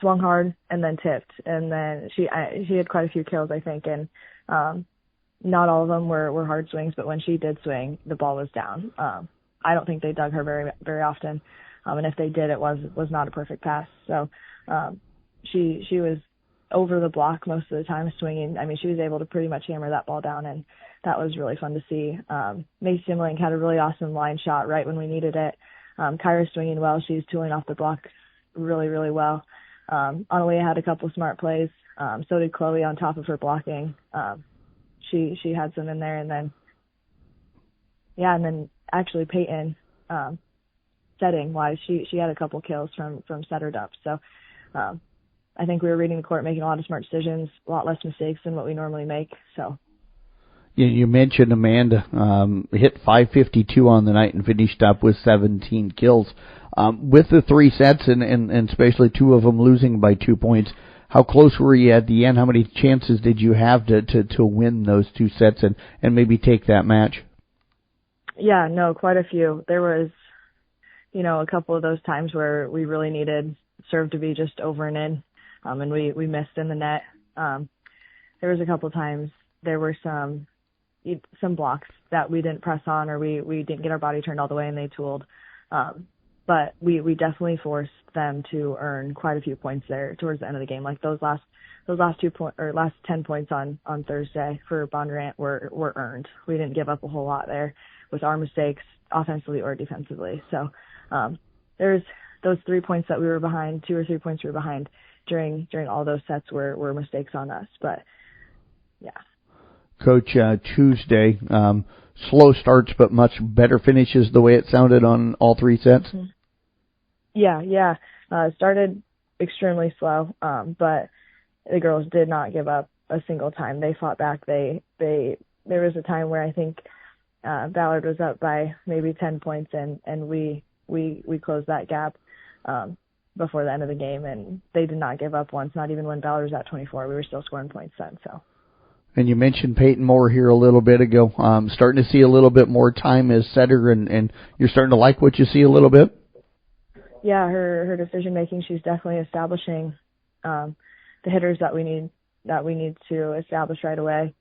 swung hard and then tipped, and then she had quite a few kills, I think, and not all of them were hard swings, but when she did swing, the ball was down. I don't think they dug her very, very often, and if they did, it was not a perfect pass. So she was over the block most of the time swinging. I mean, she was able to pretty much hammer that ball down, and that was really fun to see. Macy Simlink had a really awesome line shot right when we needed it. Kyra's swinging well. She's tooling off the block really, really well. Analia had a couple smart plays. So did Chloe on top of her blocking. She had some in there, and then actually Peyton, setting wise, she had a couple kills from setter dumps. So, I think we were reading the court, making a lot of smart decisions, a lot less mistakes than what we normally make. So. You mentioned Amanda hit 552 on the night and finished up with 17 kills. With the 3 sets and especially 2 of them losing by 2 points, how close were you at the end? How many chances did you have to win those 2 sets and maybe take that match? Yeah, no, quite a few. There was, a couple of those times where we really needed serve to be just over and in, and we missed in the net. There was a couple of times there were some blocks that we didn't press on, or we didn't get our body turned all the way and they tooled. But we definitely forced them to earn quite a few points there towards the end of the game. Like those last 10 points on Thursday for Bondurant were earned. We didn't give up a whole lot there with our mistakes offensively or defensively. So, there's those 3 points that we were behind, 2 or 3 points we were behind during all those sets were mistakes on us. But yeah. Coach, Tuesday, slow starts but much better finishes the way it sounded on all 3 sets? Mm-hmm. Yeah. Started extremely slow, but the girls did not give up a single time. They fought back. There was a time where I think Ballard was up by maybe 10 points, and we closed that gap before the end of the game, and they did not give up once, not even when Ballard was at 24. We were still scoring points then, so. And you mentioned Peyton Moore here a little bit ago. Starting to see a little bit more time as setter, and you're starting to like what you see a little bit? Yeah, her decision making, she's definitely establishing the hitters that we need to establish right away.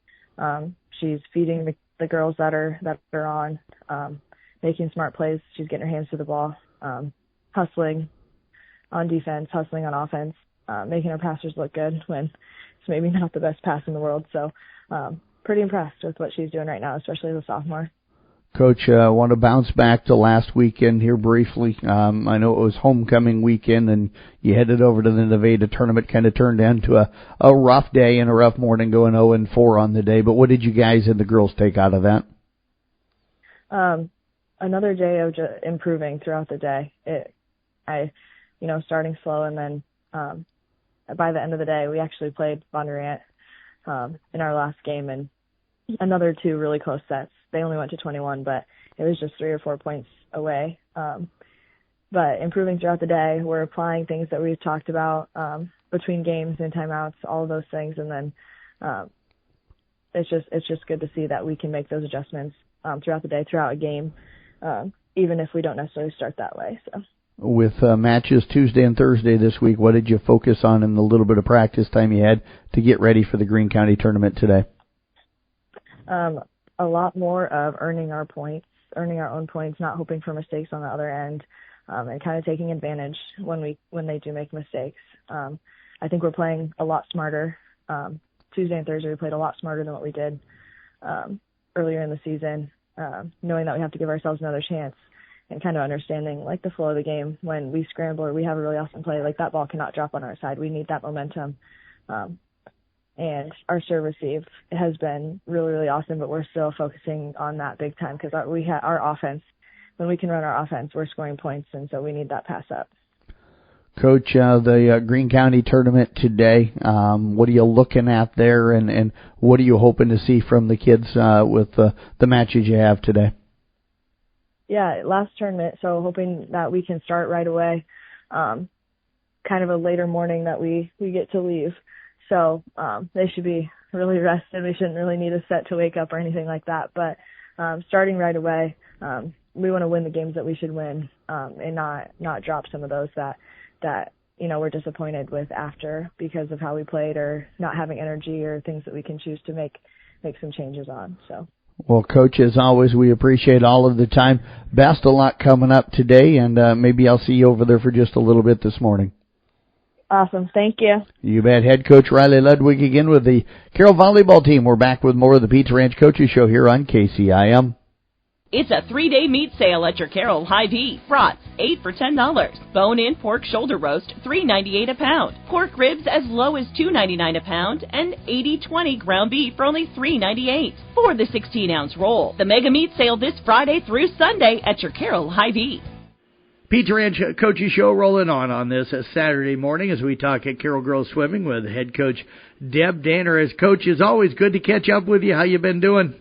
She's feeding the girls that are on, making smart plays. She's getting her hands to the ball, hustling on defense, hustling on offense, making her passers look good when it's maybe not the best pass in the world. So pretty impressed with what she's doing right now, especially as a sophomore. Coach, I want to bounce back to last weekend here briefly. I know it was homecoming weekend, and you headed over to the Nevada tournament. Kind of turned into a rough day and a rough morning, going 0-4 on the day. But what did you guys and the girls take out of that? Another day of just improving throughout the day. Starting slow, and then by the end of the day, we actually played Bondurant in our last game, and another 2 really close sets. They only went to 21, but it was just 3 or 4 points away. But improving throughout the day, we're applying things that we've talked about between games and timeouts, all of those things, and then it's just good to see that we can make those adjustments throughout the day, throughout a game, even if we don't necessarily start that way. So. With matches Tuesday and Thursday this week, what did you focus on in the little bit of practice time you had to get ready for the Greene County tournament today? A lot more of earning our own points, not hoping for mistakes on the other end, and kind of taking advantage when they do make mistakes. I think we're playing a lot smarter. Tuesday and Thursday we played a lot smarter than what we did earlier in the season, knowing that we have to give ourselves another chance and kind of understanding like the flow of the game. When we scramble or we have a really awesome play, like that ball cannot drop on our side. We need that momentum. And our serve receive has been really, really awesome, but we're still focusing on that big time because our offense, when we can run our offense, we're scoring points, and so we need that pass up. Coach, the Greene County tournament today, what are you looking at there, and what are you hoping to see from the kids with the matches you have today? Yeah, last tournament, so hoping that we can start right away, kind of a later morning that we get to leave. So they should be really rested. We shouldn't really need a set to wake up or anything like that. But starting right away, we want to win the games that we should win and not drop some of those that we're disappointed with after because of how we played or not having energy or things that we can choose to make some changes on. So. Well, Coach, as always, we appreciate all of the time. Best of luck coming up today, and maybe I'll see you over there for just a little bit this morning. Awesome. Thank you. You bet. Head coach Riley Ludwig again with the Carroll volleyball team. We're back with more of the Pizza Ranch Coaches Show here on KCIM. It's a 3-day meat sale at your Carroll Hy-Vee. Brats, 8 for $10. Bone-in pork shoulder roast, $3.98 a pound. Pork ribs as low as $2.99 a pound. And 80/20 ground beef for only $3.98 for the 16-ounce roll. The mega meat sale this Friday through Sunday at your Carroll Hy-Vee. Pizza Ranch Coaches Show rolling on this Saturday morning as we talk at Carroll Girls Swimming with head coach Deb Danner. As coach, it's always good to catch up with you. How you been doing?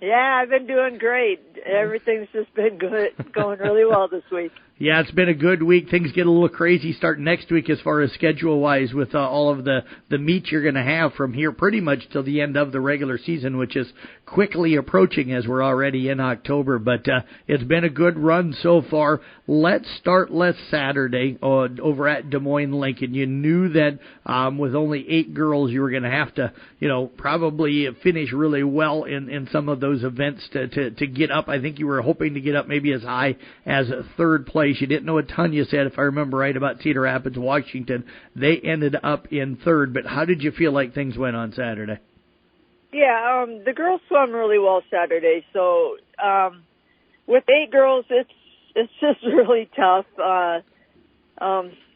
Yeah, I've been doing great. Everything's just been good, going really well this week. Yeah, it's been a good week. Things get a little crazy starting next week as far as schedule-wise with all of the meets you're going to have from here pretty much till the end of the regular season, which is quickly approaching as we're already in October. But it's been a good run so far. Let's start last Saturday over at Des Moines Lincoln. You knew that with only 8 girls you were going to have to, probably finish really well in some of those events to get up. I think you were hoping to get up maybe as high as third place. You didn't know a ton, you said, if I remember right, about Cedar Rapids, Washington. They ended up in third, but how did you feel like things went on Saturday? Yeah, the girls swam really well Saturday. So with 8 girls, it's just really tough.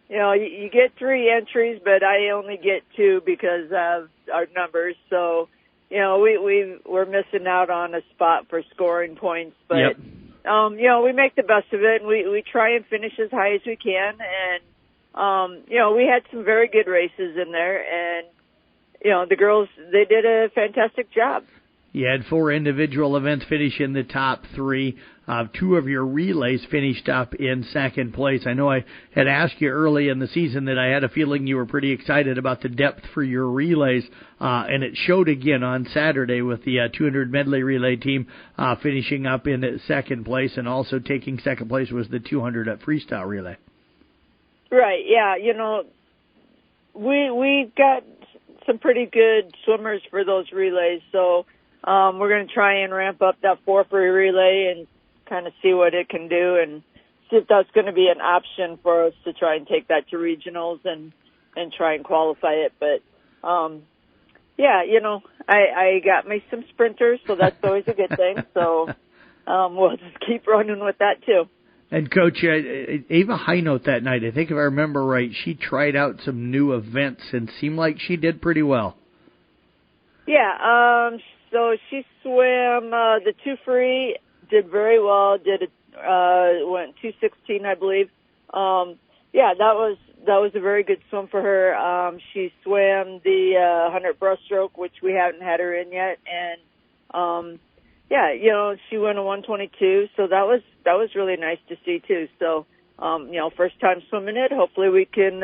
You get 3 entries, but I only get 2 because of our numbers. So, we're missing out on a spot for scoring points, but. Yep. We make the best of it, and we try and finish as high as we can. And, we had some very good races in there, and, the girls, they did a fantastic job. You had 4 individual events finish in the top 3. 2 of your relays finished up in second place. I know I had asked you early in the season that I had a feeling you were pretty excited about the depth for your relays, and it showed again on Saturday with the 200 medley relay team finishing up in second place, and also taking second place was the 200 at freestyle relay. Right, yeah. We got some pretty good swimmers for those relays, so we're going to try and ramp up that 4 for relay and kind of see what it can do and see if that's going to be an option for us to try and take that to regionals and try and qualify it. But, I got me some sprinters, so that's always a good thing. So we'll just keep running with that, too. And, Coach, Ava Highnote that night, I think if I remember right, she tried out some new events and seemed like she did pretty well. Yeah, so she swam the 2 free, did very well, went 2:16, I believe. That was a very good swim for her. She swam the 100 breaststroke, which we haven't had her in yet, and yeah, she went a 122, so that was really nice to see too. So, first time swimming it. Hopefully we can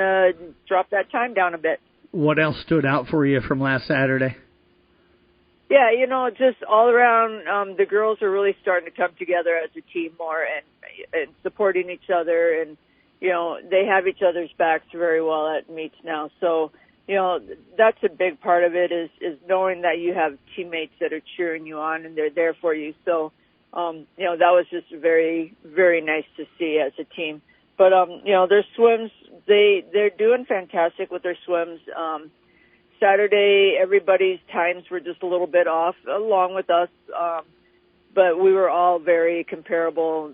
drop that time down a bit. What else stood out for you from last Saturday? Yeah, just all around, the girls are really starting to come together as a team more and supporting each other, and they have each other's backs very well at meets now. So, that's a big part of it is knowing that you have teammates that are cheering you on and they're there for you. So, that was just very, very nice to see as a team. But, their swims, they're doing fantastic with their swims. Saturday, everybody's times were just a little bit off, along with us. But we were all very comparable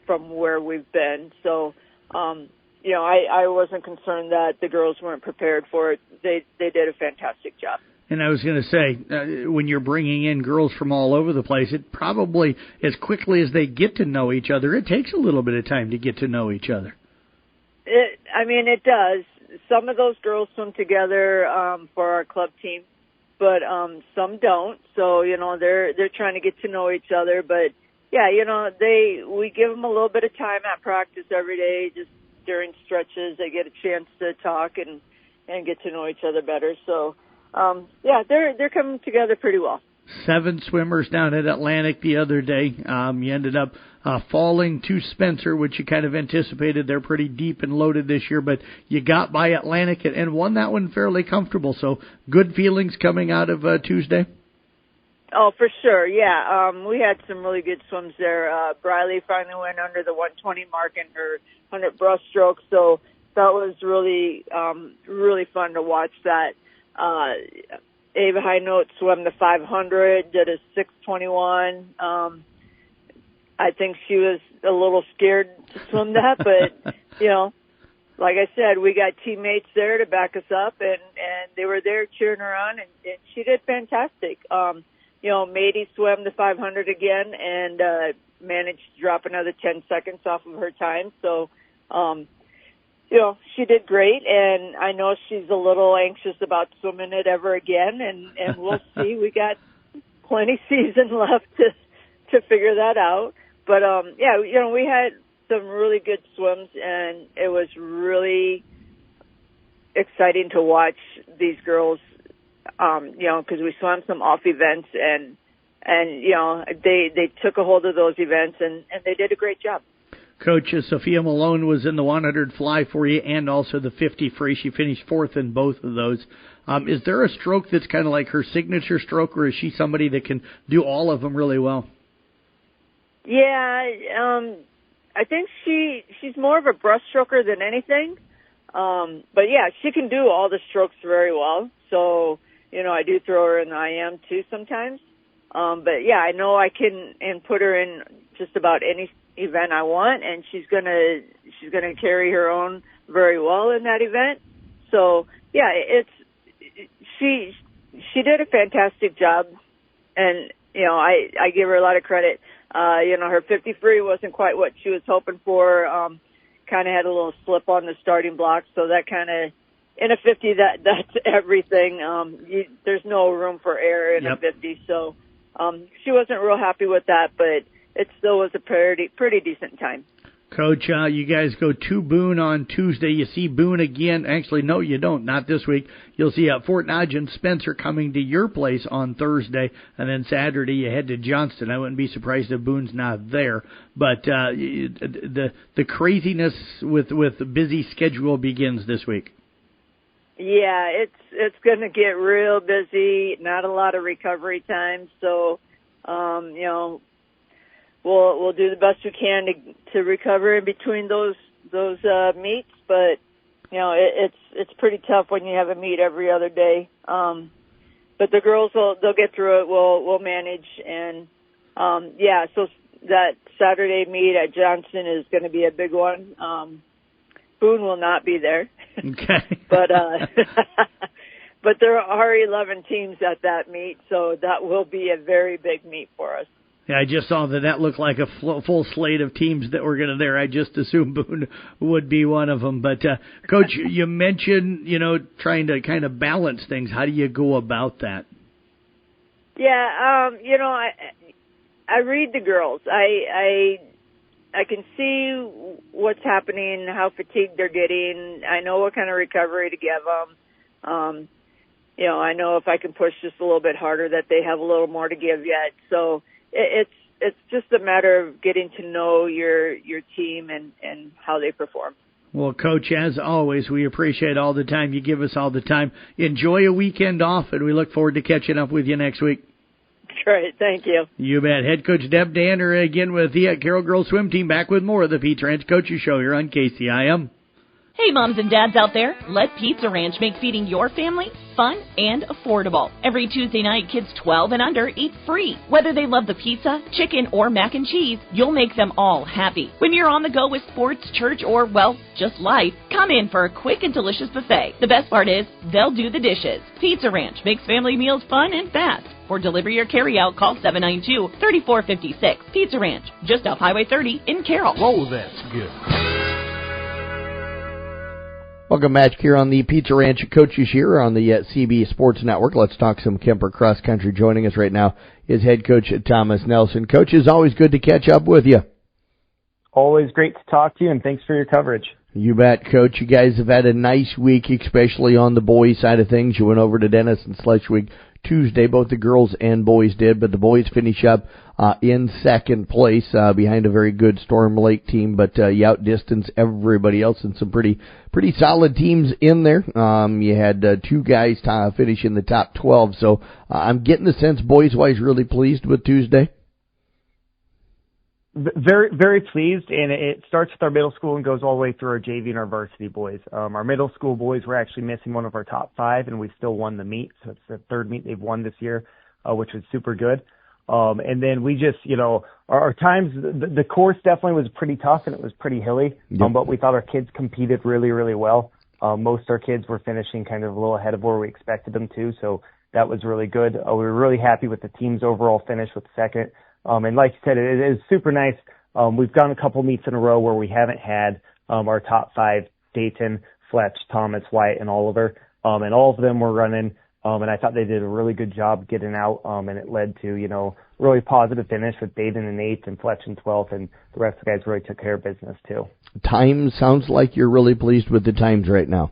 from where we've been. So, I wasn't concerned that the girls weren't prepared for it. They did a fantastic job. And I was going to say, when you're bringing in girls from all over the place, it probably, as quickly as they get to know each other, it takes a little bit of time to get to know each other. It does. Some of those girls swim together for our club team, but some don't. So, they're trying to get to know each other. But, yeah, we give them a little bit of time at practice every day, just during stretches. They get a chance to talk and get to know each other better. So, they're coming together pretty well. 7 swimmers down at Atlantic the other day. You ended up falling to Spencer, which you kind of anticipated. They're pretty deep and loaded this year, but you got by Atlantic and won that one fairly comfortable. So good feelings coming out of Tuesday? Oh, for sure, yeah. We had some really good swims there. Briley finally went under the 120 mark in her 100 breaststroke, so that was really, really fun to watch that. Ava High Note swam the 500, did a 6:21. I think she was a little scared to swim that, but, like I said, we got teammates there to back us up, and they were there cheering her on, and she did fantastic. Mady swam the 500 again and managed to drop another 10 seconds off of her time. So, she did great, and I know she's a little anxious about swimming it ever again, and we'll see. We got plenty season left to figure that out. But, we had some really good swims, and it was really exciting to watch these girls, because we swam some off events, and they took a hold of those events, and they did a great job. Coach, Sophia Malone was in the 100 fly for you and also the 50 free. She finished 4th in both of those. Is there a stroke that's kind of like her signature stroke, or is she somebody that can do all of them really well? Yeah, I think she's more of a breaststroker than anything. But, yeah, she can do all the strokes very well. So, I do throw her in the IM too sometimes. But, yeah, I know I can and put her in just about any event I want, and she's gonna carry her own very well in that event. So yeah, she did a fantastic job, and I give her a lot of credit. Her 50 free wasn't quite what she was hoping for. Kind of had a little slip on the starting block, so that kind of in a 50 that's everything. There's no room for error in a 50, so she wasn't real happy with that, but it still was a pretty decent time. Coach, you guys go to Boone on Tuesday. You see Boone again. Actually, no, you don't. Not this week. You'll see Fort Dodge and Spencer coming to your place on Thursday. And then Saturday you head to Johnston. I wouldn't be surprised if Boone's not there. But the craziness with the busy schedule begins this week. Yeah, it's going to get real busy. Not a lot of recovery time. So, We'll do the best we can to recover in between those meets, but it's pretty tough when you have a meet every other day. But the girls they'll get through it. We'll manage, and so that Saturday meet at Johnston is going to be a big one. Boone will not be there. Okay. but there are 11 teams at that meet, so that will be a very big meet for us. Yeah, I just saw that looked like a full slate of teams that were going to there. I just assumed Boone would be one of them. But, Coach, you mentioned, trying to kind of balance things. How do you go about that? Yeah, I read the girls. I can see what's happening, how fatigued they're getting. I know what kind of recovery to give them. I know if I can push just a little bit harder that they have a little more to give yet. So it's just a matter of getting to know your team and how they perform. Well, Coach, as always, we appreciate all the time you give us all the time. Enjoy a weekend off, and we look forward to catching up with you next week. Great, thank you. You bet. Head Coach Deb Danner again with the Carroll Girls Swim Team, back with more of the Pizza Ranch Coaches Show here on KCIM. Hey, moms and dads out there, let Pizza Ranch make feeding your family fun and affordable. Every Tuesday night, kids 12 and under eat free. Whether they love the pizza, chicken, or mac and cheese, you'll make them all happy. When you're on the go with sports, church, or, well, just life, come in for a quick and delicious buffet. The best part is, they'll do the dishes. Pizza Ranch makes family meals fun and fast. For delivery or carry-out, call 792-3456. Pizza Ranch, just off Highway 30 in Carroll. Oh, that's good. Welcome back here on the Pizza Ranch Coaches here on the CB Sports Network. Let's talk some Kemper Cross Country. Joining us right now is head coach Thomas Nelson. Coach, it's always good to catch up with you. Always great to talk to you, and thanks for your coverage. You bet, Coach. You guys have had a nice week, especially on the boys' side of things. You went over to Denison Schleswig Tuesday. Both the girls and boys did, but the boys finish up in second place behind a very good Storm Lake team, but you outdistanced everybody else and some pretty solid teams in there. You had two guys finish in the top 12, so I'm getting the sense boys-wise really pleased with Tuesday. Very, very pleased, and it starts with our middle school and goes all the way through our JV and our varsity boys. Our middle school boys were actually missing one of our top 5, and we still won the meet, so it's the third meet they've won this year, which was super good. And then we just, our times, the course definitely was pretty tough and it was pretty hilly, but we thought our kids competed really, really well. Most of our kids were finishing kind of a little ahead of where we expected them to, so that was really good. We were really happy with the team's overall finish with second. And like you said, it is super nice. We've gone a couple meets in a row where we haven't had our top 5, Dayton, Fletch, Thomas, Wyatt, and Oliver. And all of them were running. And I thought they did a really good job getting out. And it led to, really positive finish with Dayton in 8th and Fletch in 12th. And the rest of the guys really took care of business too. Time sounds like you're really pleased with the times right now.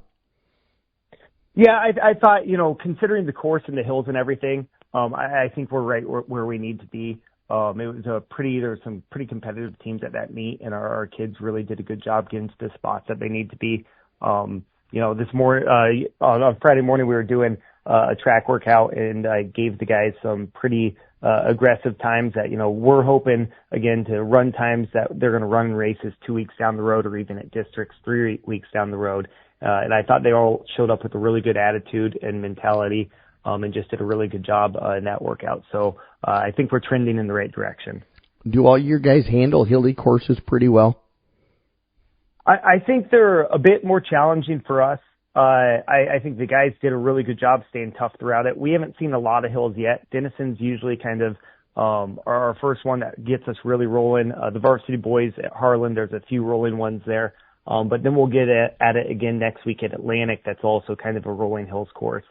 Yeah, I thought, considering the course and the hills and everything, I think we're right where we need to be. There were some pretty competitive teams at that meet, and our kids really did a good job getting to the spots that they need to be. This morning, on Friday morning, we were doing a track workout, and I gave the guys some pretty aggressive times that, we're hoping, again, to run times that they're going to run in races 2 weeks down the road or even at districts 3 weeks down the road. And I thought they all showed up with a really good attitude and mentality. And just did a really good job in that workout. So I think we're trending in the right direction. Do all your guys handle hilly courses pretty well? I think they're a bit more challenging for us. I think the guys did a really good job staying tough throughout it. We haven't seen a lot of hills yet. Denison's usually kind of our first one that gets us really rolling. The varsity boys at Harlan, there's a few rolling ones there. But then we'll get at it again next week at Atlantic. That's also kind of a rolling hills course.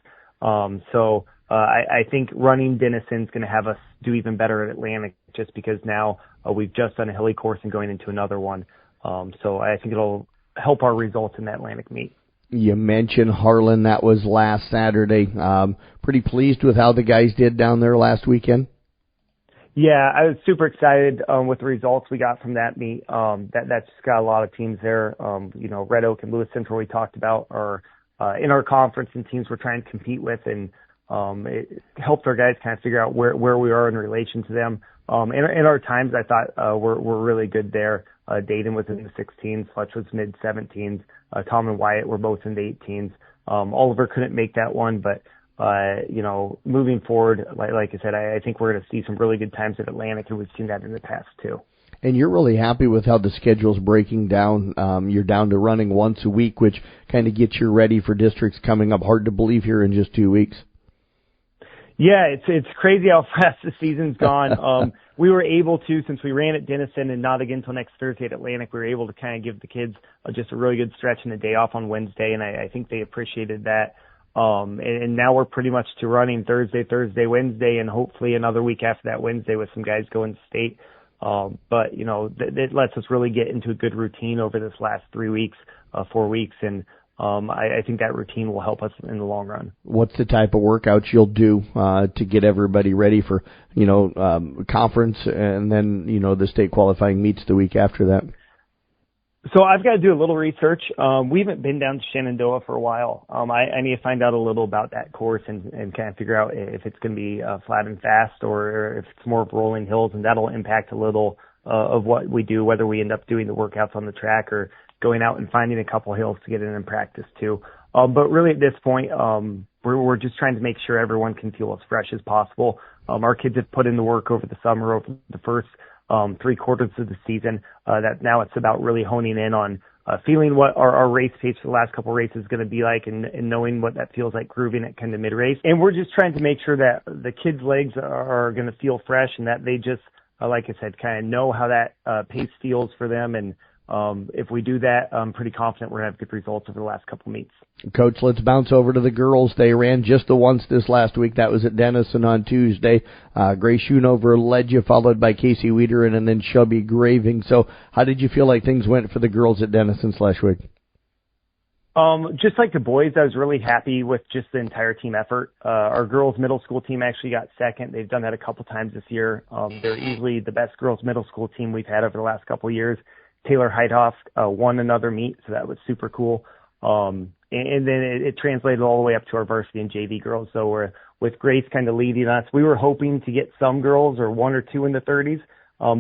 I think running Denison's going to have us do even better at Atlantic just because now we've just done a hilly course and going into another one. So I think it'll help our results in that Atlantic meet. You mentioned Harlan. That was last Saturday. Pretty pleased with how the guys did down there last weekend? Yeah, I was super excited with the results we got from that meet. That's just got a lot of teams there. Red Oak and Lewis Central we talked about are in our conference and teams we're trying to compete with, and it helped our guys kind of figure out where we are in relation to them. In our times, I thought we're really good there. Dayton was in the 16s, Fletch was mid 17s. Tom and Wyatt were both in the 18s. Oliver couldn't make that one, but moving forward, like I said, I think we're going to see some really good times at Atlantic, and we've seen that in the past too. And you're really happy with how the schedule's breaking down. You're down to running once a week, which kind of gets you ready for districts coming up. Hard to believe here in just 2 weeks. Yeah, it's crazy how fast the season's gone. We were able to, since we ran at Denison and not again until next Thursday at Atlantic, we were able to kind of give the kids just a really good stretch and a day off on Wednesday, and I think they appreciated that. And now we're pretty much to running Thursday, Wednesday, and hopefully another week after that Wednesday with some guys going to state. But, it lets us really get into a good routine over this last 4 weeks. And, I think that routine will help us in the long run. What's the type of workouts you'll do, to get everybody ready for, conference and then, the state qualifying meets the week after that? So I've got to do a little research. We haven't been down to Shenandoah for a while. I need to find out a little about that course and kind of figure out if it's going to be flat and fast or if it's more of rolling hills, and that'll impact a little of what we do, whether we end up doing the workouts on the track or going out and finding a couple hills to get in and practice too. But really at this point, we're just trying to make sure everyone can feel as fresh as possible. Our kids have put in the work over the summer, over the first 3 quarters of the season, that now it's about really honing in on feeling what our race pace for the last couple of races is going to be like and knowing what that feels like grooving at kind of mid-race. And we're just trying to make sure that the kids' legs are going to feel fresh and that they just, like I said, kind of know how that pace feels for them. And if we do that, I'm pretty confident we're going to have good results over the last couple of meets. Coach, let's bounce over to the girls. They ran just the once this last week. That was at Denison on Tuesday. Grace Schoonover led you, followed by Casey Wiederin and then Shelby Graving. So how did you feel like things went for the girls at Denison last week? Just like the boys, I was really happy with just the entire team effort. Our girls middle school team actually got second. They've done that a couple times this year. They're easily the best girls middle school team we've had over the last couple of years. Taylor Heidhoff won another meet, so that was super cool. And then it translated all the way up to our varsity and JV girls. So we're with Grace kind of leading us. We were hoping to get some girls or 1 or 2 in the 30s,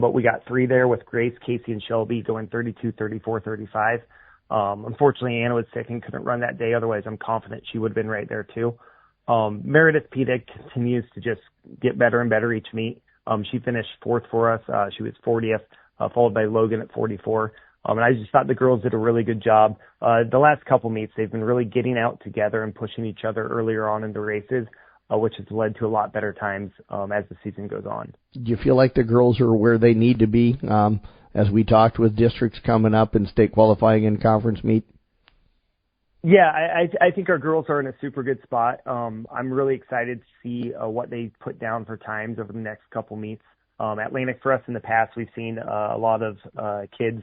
but we got 3 there with Grace, Casey, and Shelby going 32, 34, 35. Unfortunately, Anna was sick and couldn't run that day. Otherwise, I'm confident she would have been right there too. Meredith Pita continues to just get better and better each meet. She finished 4th for us. She was 40th. Followed by Logan at 44. And I just thought the girls did a really good job. The last couple meets, they've been really getting out together and pushing each other earlier on in the races, which has led to a lot better times as the season goes on. Do you feel like the girls are where they need to be as we talked with districts coming up and state qualifying and conference meet? Yeah, I think our girls are in a super good spot. I'm really excited to see what they put down for times over the next couple meets. Atlantic for us in the past, we've seen a lot of kids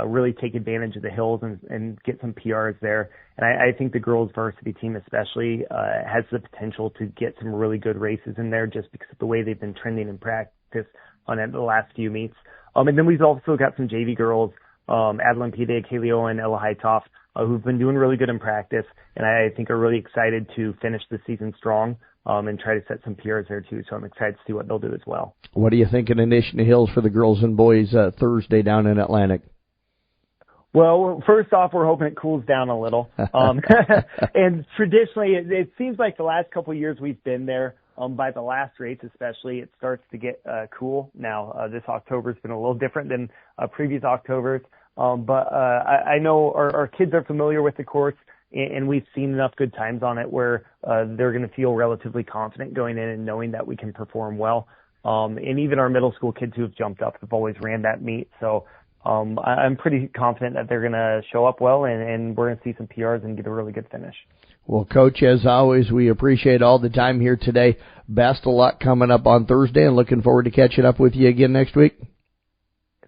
really take advantage of the hills and get some PRs there. And I think the girls varsity team especially has the potential to get some really good races in there just because of the way they've been trending in practice on the last few meets. And then we've also got some JV girls, Adeline Pide, Kaylee Owen, Ella Heitoff, who've been doing really good in practice. And I think are really excited to finish the season strong. And try to set some PRs there too, so I'm excited to see what they'll do as well. What are you thinking of Nation of Hills for the girls and boys Thursday down in Atlantic? Well, first off, we're hoping it cools down a little. And traditionally, it seems like the last couple of years we've been there, by the last race especially, it starts to get cool. Now, this October's been a little different than previous Octobers, but I know our kids are familiar with the course. And we've seen enough good times on it where they're going to feel relatively confident going in and knowing that we can perform well. And even our middle school kids who have jumped up have always ran that meet. So I'm pretty confident that they're going to show up well, and we're going to see some PRs and get a really good finish. Well, Coach, as always, we appreciate all the time here today. Best of luck coming up on Thursday, and looking forward to catching up with you again next week.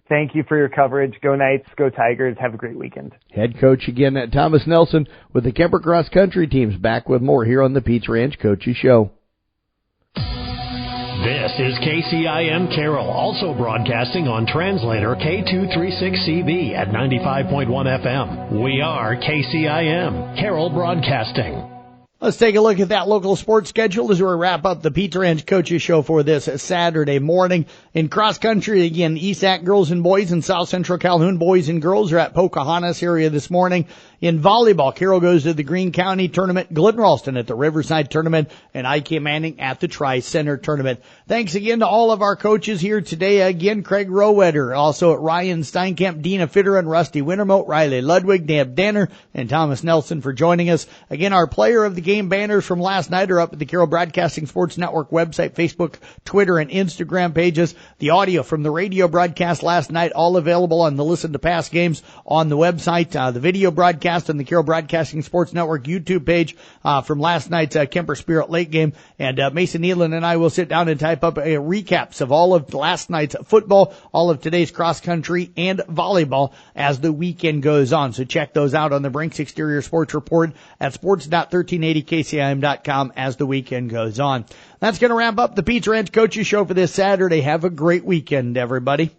Thank you for your coverage. Go Knights, go Tigers. Have a great weekend. Head coach again, Thomas Nelson with the Kemper Cross Country teams. Back with more here on the Pizza Ranch Coaches Show. This is KCIM Carroll, also broadcasting on translator K236CB at 95.1 FM. We are KCIM, Carroll Broadcasting. Let's take a look at that local sports schedule as we wrap up the Pizza Ranch Coaches Show for this Saturday morning. In cross country, again, ESAC girls and boys and South Central Calhoun boys and girls are at Pocahontas area this morning. In volleyball, Carroll goes to the Greene County Tournament, Glidden Ralston at the Riverside Tournament, and IK Manning at the Tri-Center Tournament. Thanks again to all of our coaches here today. Again, Craig Rowetter, also at Ryan Steinkamp, Dina Fitter, and Rusty Wintermote, Riley Ludwig, Deb Danner, and Thomas Nelson for joining us. Again, our player of the game game banners from last night are up at the Carroll Broadcasting Sports Network website, Facebook, Twitter, and Instagram pages. The audio from the radio broadcast last night, all available on the Listen to Past games on the website. The video broadcast on the Carroll Broadcasting Sports Network YouTube page from last night's Kemper Spirit late game. And Mason Nealon and I will sit down and type up recaps of all of last night's football, all of today's cross country and volleyball as the weekend goes on. So check those out on the Brinks Exterior Sports Report at sports.1380kcim.com as the weekend goes on. That's going to wrap up the Pizza Ranch Coaches Show for this Saturday. Have a great weekend, everybody.